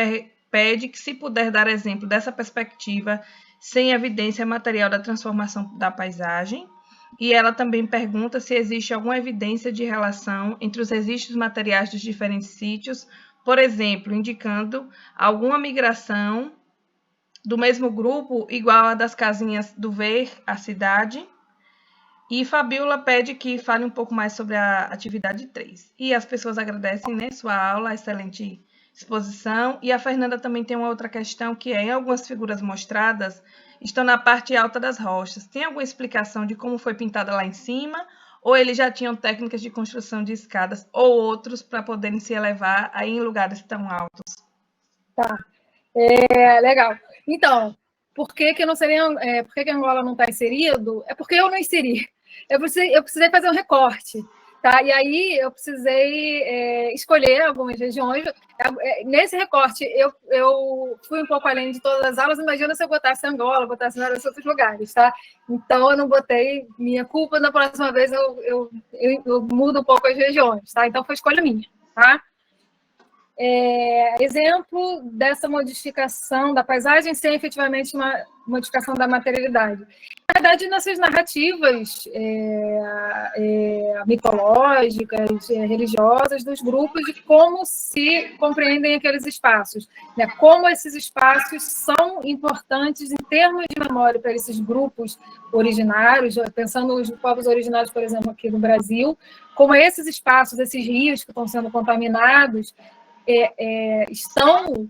pede que, se puder dar exemplo dessa perspectiva, sem evidência material da transformação da paisagem. E ela também pergunta se existe alguma evidência de relação entre os registros materiais dos diferentes sítios, por exemplo, indicando alguma migração do mesmo grupo igual a das casinhas do Ver, a cidade. E Fabiola pede que fale um pouco mais sobre a atividade 3. E as pessoas agradecem, né, sua aula, excelente exposição. E a Fernanda também tem uma outra questão, que em algumas figuras mostradas estão na parte alta das rochas. Tem alguma explicação de como foi pintada lá em cima? Ou eles já tinham técnicas de construção de escadas ou outros para poderem se elevar aí em lugares tão altos? Tá. Legal. Então, por que não seria, por que Angola não está inserido? É porque eu não inseri. Eu precisei fazer um recorte. Tá? E aí eu precisei escolher algumas regiões. Nesse recorte, eu fui um pouco além de todas as aulas. Imagina se eu botasse Angola, botasse vários outros lugares. Tá? Então, eu não botei minha culpa. Na próxima vez, eu mudo um pouco as regiões. Tá? Então, foi escolha minha. Tá? exemplo dessa modificação da paisagem sem efetivamente uma modificação da materialidade. Na verdade, nessas narrativas mitológicas, religiosas dos grupos, de como se compreendem aqueles espaços, né? Como esses espaços são importantes em termos de memória para esses grupos originários, pensando nos povos originários, por exemplo, aqui no Brasil, como esses espaços, esses rios que estão sendo contaminados, estão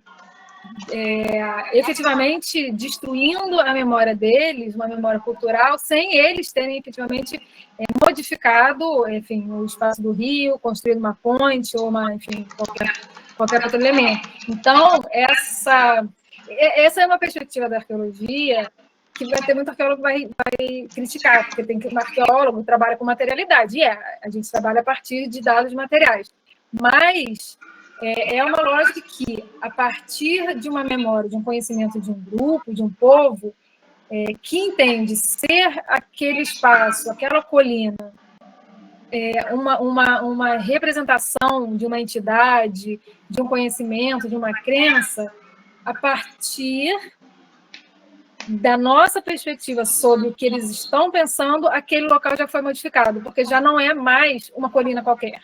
efetivamente destruindo a memória deles, uma memória cultural, sem eles terem efetivamente modificado, enfim, o espaço do rio, construído uma ponte ou qualquer outro elemento. Então, essa é uma perspectiva da arqueologia que vai ter muito arqueólogo que vai criticar, porque tem que um arqueólogo trabalha com materialidade, a gente trabalha a partir de dados materiais, mas é uma lógica que, a partir de uma memória, de um conhecimento de um grupo, de um povo, que entende ser aquele espaço, aquela colina, uma representação de uma entidade, de um conhecimento, de uma crença, a partir da nossa perspectiva sobre o que eles estão pensando, aquele local já foi modificado, porque já não é mais uma colina qualquer.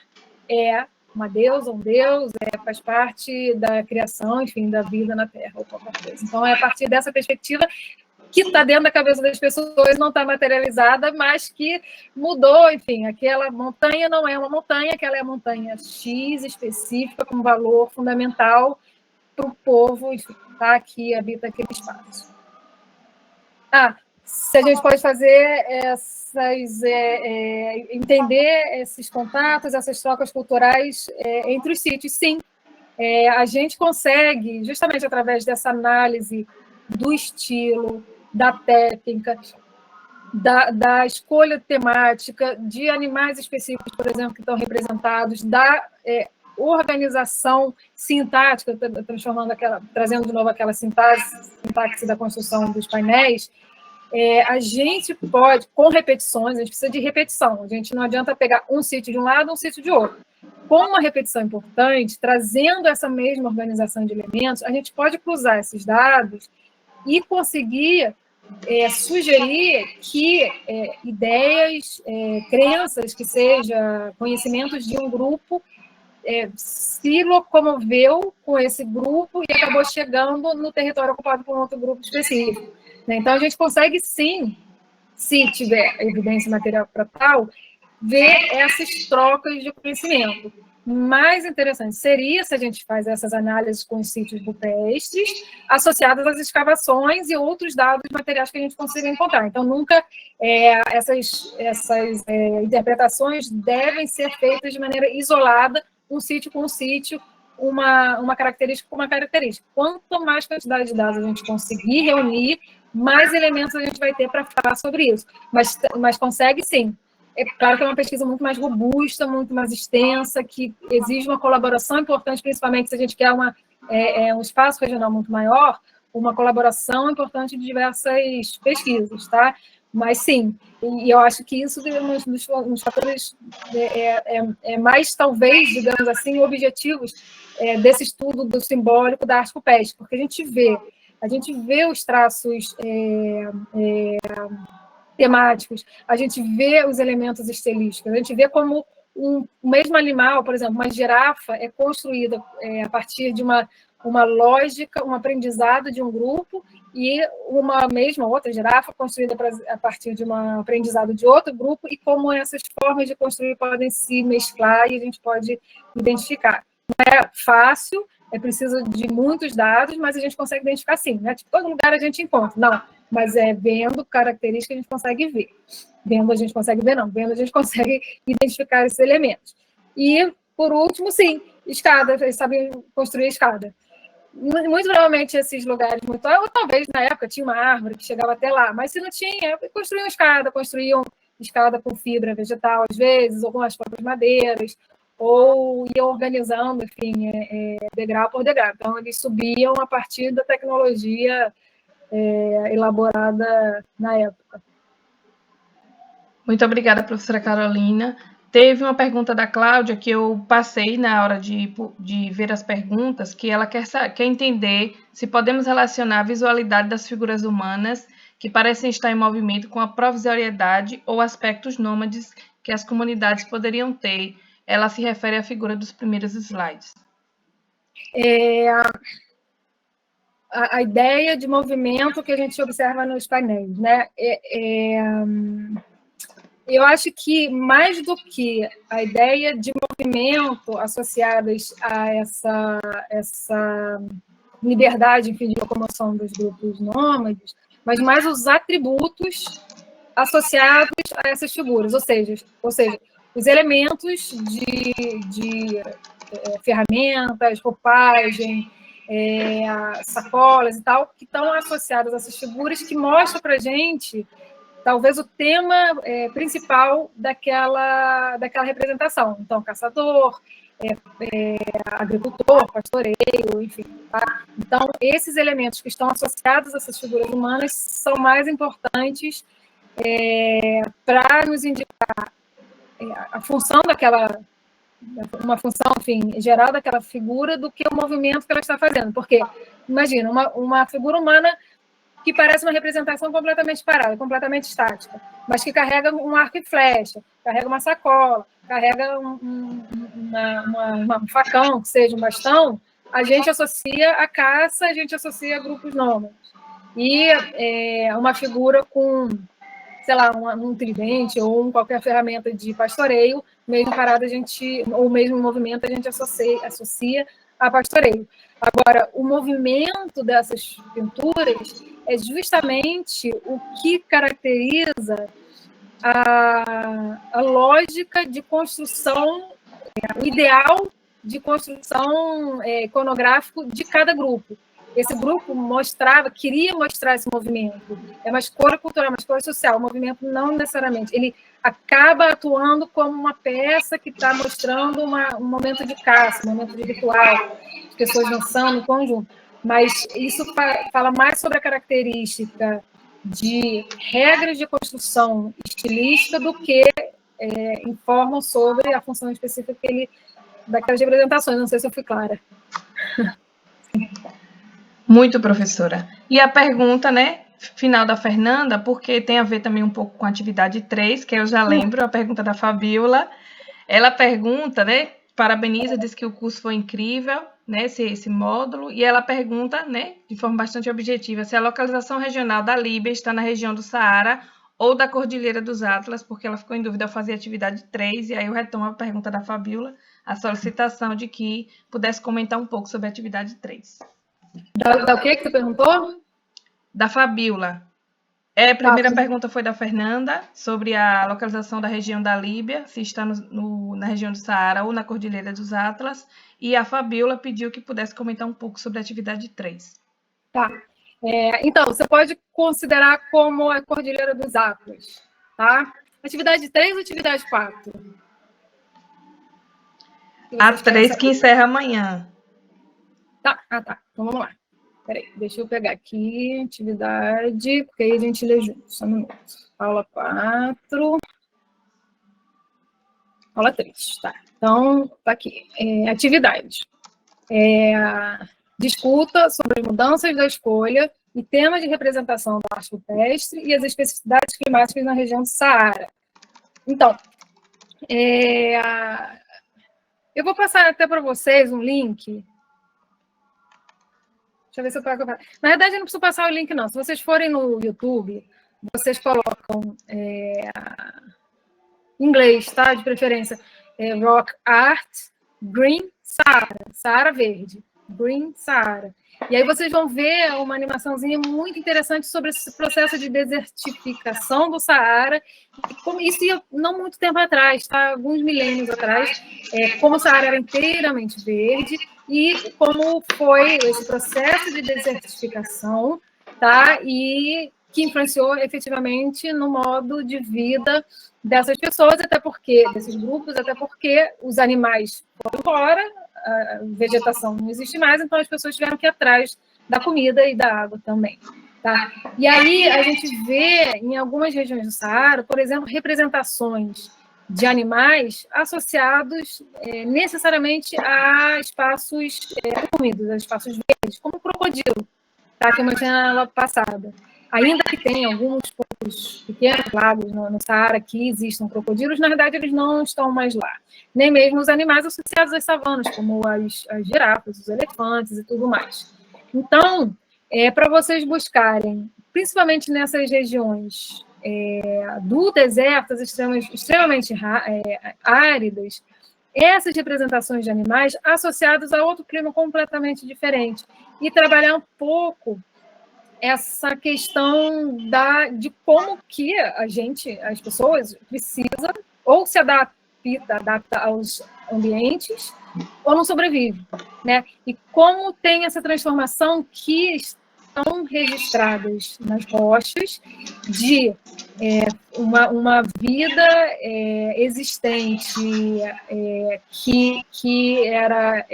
É uma deusa, um deus, faz parte da criação, enfim, da vida na Terra, ou qualquer coisa. Então, é a partir dessa perspectiva que está dentro da cabeça das pessoas, não está materializada, mas que mudou, enfim, aquela montanha não é uma montanha, aquela é a montanha X específica, com valor fundamental para o povo que habita aquele espaço. Se a gente pode fazer entender esses contatos, essas trocas culturais entre os sítios, sim. A gente consegue, justamente através dessa análise do estilo, da técnica, da escolha temática, de animais específicos, por exemplo, que estão representados, da organização sintática, trazendo de novo aquela sintaxe da construção dos painéis. A gente pode, com repetições, a gente precisa de repetição, a gente não adianta pegar um sítio de um lado e um sítio de outro. Com uma repetição importante, trazendo essa mesma organização de elementos, a gente pode cruzar esses dados e conseguir sugerir que ideias, crenças, que seja conhecimentos de um grupo, se locomoveu com esse grupo e acabou chegando no território ocupado por um outro grupo específico. Então, a gente consegue, sim, se tiver evidência material para tal, ver essas trocas de conhecimento. Mais interessante seria se a gente faz essas análises com os sítios rupestres, associadas às escavações e outros dados materiais que a gente consiga encontrar. Então, nunca essas interpretações devem ser feitas de maneira isolada, um sítio com um sítio, uma característica com uma característica. Quanto mais quantidade de dados a gente conseguir reunir, mais elementos a gente vai ter para falar sobre isso. Mas consegue, sim. É claro que é uma pesquisa muito mais robusta, muito mais extensa, que exige uma colaboração importante, principalmente se a gente quer um espaço regional muito maior, uma colaboração importante de diversas pesquisas, tá? Mas, sim, e eu acho que isso é um dos fatores mais, talvez, digamos assim, objetivos desse estudo do simbólico da arte rupestre, porque a gente vê os traços temáticos, a gente vê os elementos estilísticos, a gente vê como o mesmo animal, por exemplo, uma girafa é construída a partir de uma lógica, um aprendizado de um grupo, e uma mesma outra girafa construída a partir de um aprendizado de outro grupo, e como essas formas de construir podem se mesclar e a gente pode identificar. Não é fácil, é preciso de muitos dados, mas a gente consegue identificar sim, né? Tipo, todo lugar a gente encontra. Não, mas vendo características a gente consegue ver. Vendo a gente consegue ver, não. Vendo a gente consegue identificar esses elementos. E, por último, sim, escada. Eles sabem construir escada. Muito provavelmente esses lugares, ou talvez na época tinha uma árvore que chegava até lá, mas se não tinha, construíam escada com fibra vegetal, às vezes, ou com as próprias madeiras, ou iam organizando, enfim, degrau por degrau. Então, eles subiam a partir da tecnologia elaborada na época. Muito obrigada, professora Carolina. Teve uma pergunta da Cláudia que eu passei na hora de ver as perguntas, que ela quer entender se podemos relacionar a visualidade das figuras humanas que parecem estar em movimento com a provisoriedade ou aspectos nômades que as comunidades poderiam ter. Ela se refere à figura dos primeiros slides. A ideia de movimento que a gente observa nos painéis, né? Eu acho que, mais do que a ideia de movimento associadas a essa liberdade, enfim, de locomoção dos grupos nômades, mas mais os atributos associados a essas figuras, ou seja, os elementos de ferramentas, roupagem, sacolas e tal, que estão associados a essas figuras, que mostram para a gente talvez o tema principal daquela representação. Então, caçador, agricultor, pastoreio, enfim. Tá? Então, esses elementos que estão associados a essas figuras humanas são mais importantes para nos indicar a função uma função, enfim, geral daquela figura do que o movimento que ela está fazendo. Porque, imagina, uma figura humana que parece uma representação completamente parada, completamente estática, mas que carrega um arco e flecha, carrega uma sacola, carrega um facão, que seja um bastão, a gente associa a caça, a gente associa a grupos nômades. E uma figura com, sei lá, um tridente ou qualquer ferramenta de pastoreio, mesmo parada, ou mesmo em movimento, a gente associa a pastoreio. Agora, o movimento dessas pinturas é justamente o que caracteriza a lógica de construção, o ideal de construção iconográfico de cada grupo. Esse grupo queria mostrar esse movimento. É uma escolha cultural, uma escolha social. O movimento não necessariamente. Ele acaba atuando como uma peça que está mostrando um momento de caça, um momento de ritual, as pessoas dançando em conjunto. Mas isso fala mais sobre a característica de regras de construção estilística do que informam sobre a função específica daquelas representações. Não sei se eu fui clara. Muito, professora. E a pergunta, né, final da Fernanda, porque tem a ver também um pouco com a atividade 3, que eu já lembro, a pergunta da Fabiola. Ela pergunta, né, parabeniza, diz que o curso foi incrível, né, esse módulo, e ela pergunta, né, de forma bastante objetiva, se a localização regional da Líbia está na região do Saara ou da Cordilheira dos Atlas, porque ela ficou em dúvida ao fazer a atividade 3, e aí eu retomo a pergunta da Fabiola, a solicitação de que pudesse comentar um pouco sobre a atividade 3. Da o que você perguntou? Da Fabiola. A primeira pergunta foi da Fernanda, sobre a localização da região da Líbia, se está na região do Saara ou na Cordilheira dos Atlas, e a Fabiola pediu que pudesse comentar um pouco sobre a atividade 3. Tá. Então, você pode considerar como a Cordilheira dos Atlas, tá? Atividade 3 ou atividade 4? A 3 que encerra amanhã. Tá, tá. Então, vamos lá. Peraí, deixa eu pegar aqui, atividade, porque aí a gente lê junto, só um minuto. Aula 4. Aula 3, tá. Então, tá aqui. Atividade. Discuta sobre as mudanças da escolha e temas de representação da arte rupestre e as especificidades climáticas na região do Saara. Então, eu vou passar até para vocês um link. Deixa eu ver se eu pego. Na verdade, eu não preciso passar o link, não. Se vocês forem no YouTube, vocês colocam em inglês, tá? De preferência, Rock Art Green Saara, Saara verde, Green Saara. E aí vocês vão ver uma animaçãozinha muito interessante sobre esse processo de desertificação do Saara, e como isso não muito tempo atrás, tá? Alguns milênios atrás, como o Saara era inteiramente verde e como foi esse processo de desertificação, tá? E que influenciou efetivamente no modo de vida dessas pessoas, desses grupos, até porque os animais foram embora, a vegetação não existe mais, então as pessoas tiveram que ir atrás da comida e da água também. Tá? E aí a gente vê em algumas regiões do Saara, por exemplo, representações de animais associados necessariamente a espaços úmidos, a espaços verdes, como o crocodilo, tá? Que eu mostrei na aula passada. Ainda que tenha alguns poucos pequenos lagos no Saara que existam crocodilos, na verdade eles não estão mais lá. Nem mesmo os animais associados às savanas, como as girafas, os elefantes e tudo mais. Então, para vocês buscarem, principalmente nessas regiões do deserto, extremamente áridas, essas representações de animais associados a outro clima completamente diferente. E trabalhar um pouco essa questão de como que as pessoas precisam ou se adapta aos ambientes ou não sobrevive, né? E como tem essa transformação que estão registradas nas rochas de uma vida existente que era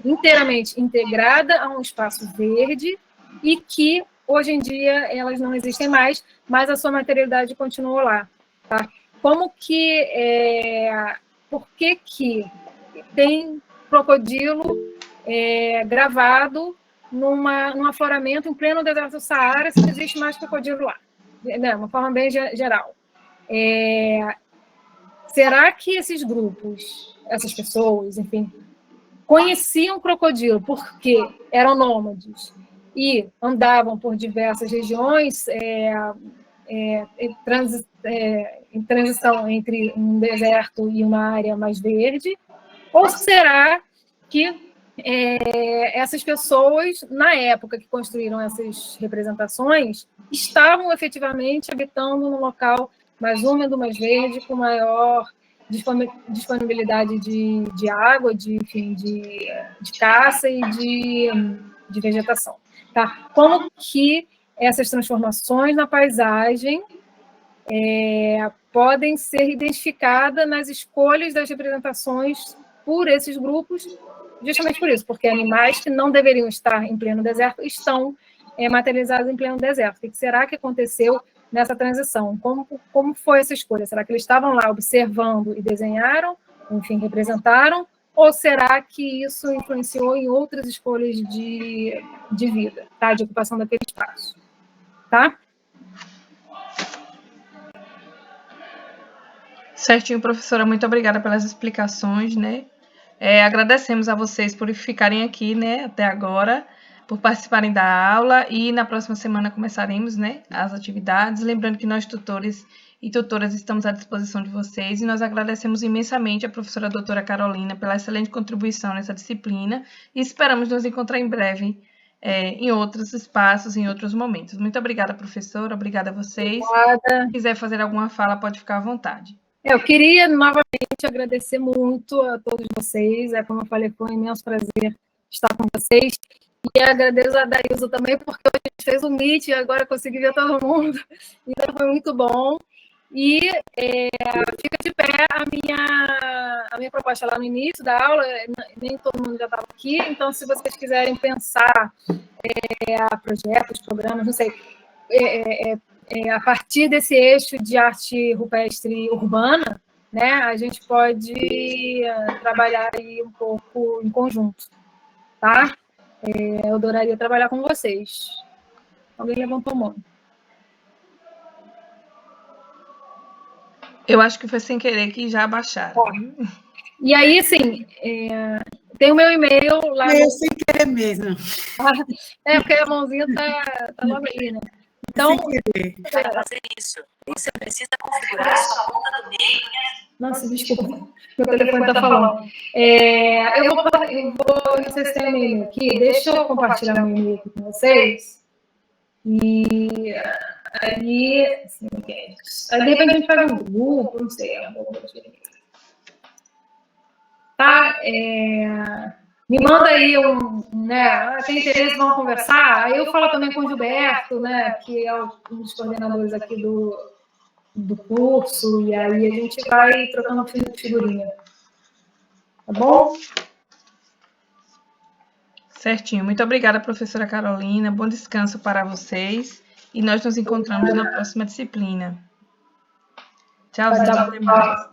inteiramente integrada a um espaço verde e que hoje em dia elas não existem mais, mas a sua materialidade continuou lá, tá? Como que por que tem crocodilo gravado num afloramento em pleno deserto do Saara, se não existe mais crocodilo lá? Né? Uma forma bem geral. Será que esses grupos, essas pessoas, enfim, conheciam crocodilo porque eram nômades e andavam por diversas regiões em transição entre um deserto e uma área mais verde? Ou será que essas pessoas, na época que construíram essas representações, estavam efetivamente habitando num local mais úmido, mais verde, com maior disponibilidade de água, de caça e de vegetação? Tá? Como que essas transformações na paisagem podem ser identificadas nas escolhas das representações por esses grupos, justamente por isso, porque animais que não deveriam estar em pleno deserto estão materializados em pleno deserto. O que será que aconteceu nessa transição? Como foi essa escolha? Será que eles estavam lá observando e desenharam, enfim, representaram? Ou será que isso influenciou em outras escolhas de vida, tá? De ocupação daquele espaço? Tá? Certinho, professora. Muito obrigada pelas explicações, né? Agradecemos a vocês por ficarem aqui, né, até agora, por participarem da aula, e na próxima semana começaremos, né, as atividades. Lembrando que nós, tutores e tutoras, estamos à disposição de vocês, e nós agradecemos imensamente a professora doutora Carolina pela excelente contribuição nessa disciplina, e esperamos nos encontrar em breve em outros espaços, em outros momentos. Muito obrigada, professora, obrigada a vocês. Obrigada. Se quiser fazer alguma fala, pode ficar à vontade. Eu queria, novamente, agradecer muito a todos vocês. Como eu falei, foi um imenso prazer estar com vocês. E agradeço a Daílson também, porque a gente fez um meet e agora consegui ver todo mundo. Então, foi muito bom. E fica de pé a minha proposta lá no início da aula. Nem todo mundo já estava aqui. Então, se vocês quiserem pensar projetos, programas, não sei, a partir desse eixo de arte rupestre urbana, né, a gente pode trabalhar aí um pouco em conjunto, tá? Eu adoraria trabalhar com vocês. Alguém levantou a mão? Eu acho que foi sem querer que já abaixaram. E aí, assim, tem o meu e-mail lá. Sem querer mesmo. Porque a mãozinha tá logo ali, né? Então, para fazer isso, você precisa configurar sua conta do e-mail. Nossa, desculpa, meu telefone está falando. Eu vou vocês têm meu e-mail aqui, deixa eu compartilhar meu e-mail aqui com vocês. E aí, assim, aí de repente a gente faz um grupo, não sei. Tá? Me manda aí tem interesse, vamos conversar. Aí eu falo também com o Gilberto, né, que é um dos coordenadores aqui do curso, e aí a gente vai trocando figurinha. Tá bom? Certinho. Muito obrigada, professora Carolina. Bom descanso para vocês. E nós nos encontramos na próxima disciplina. Tchauzinho. Até mais.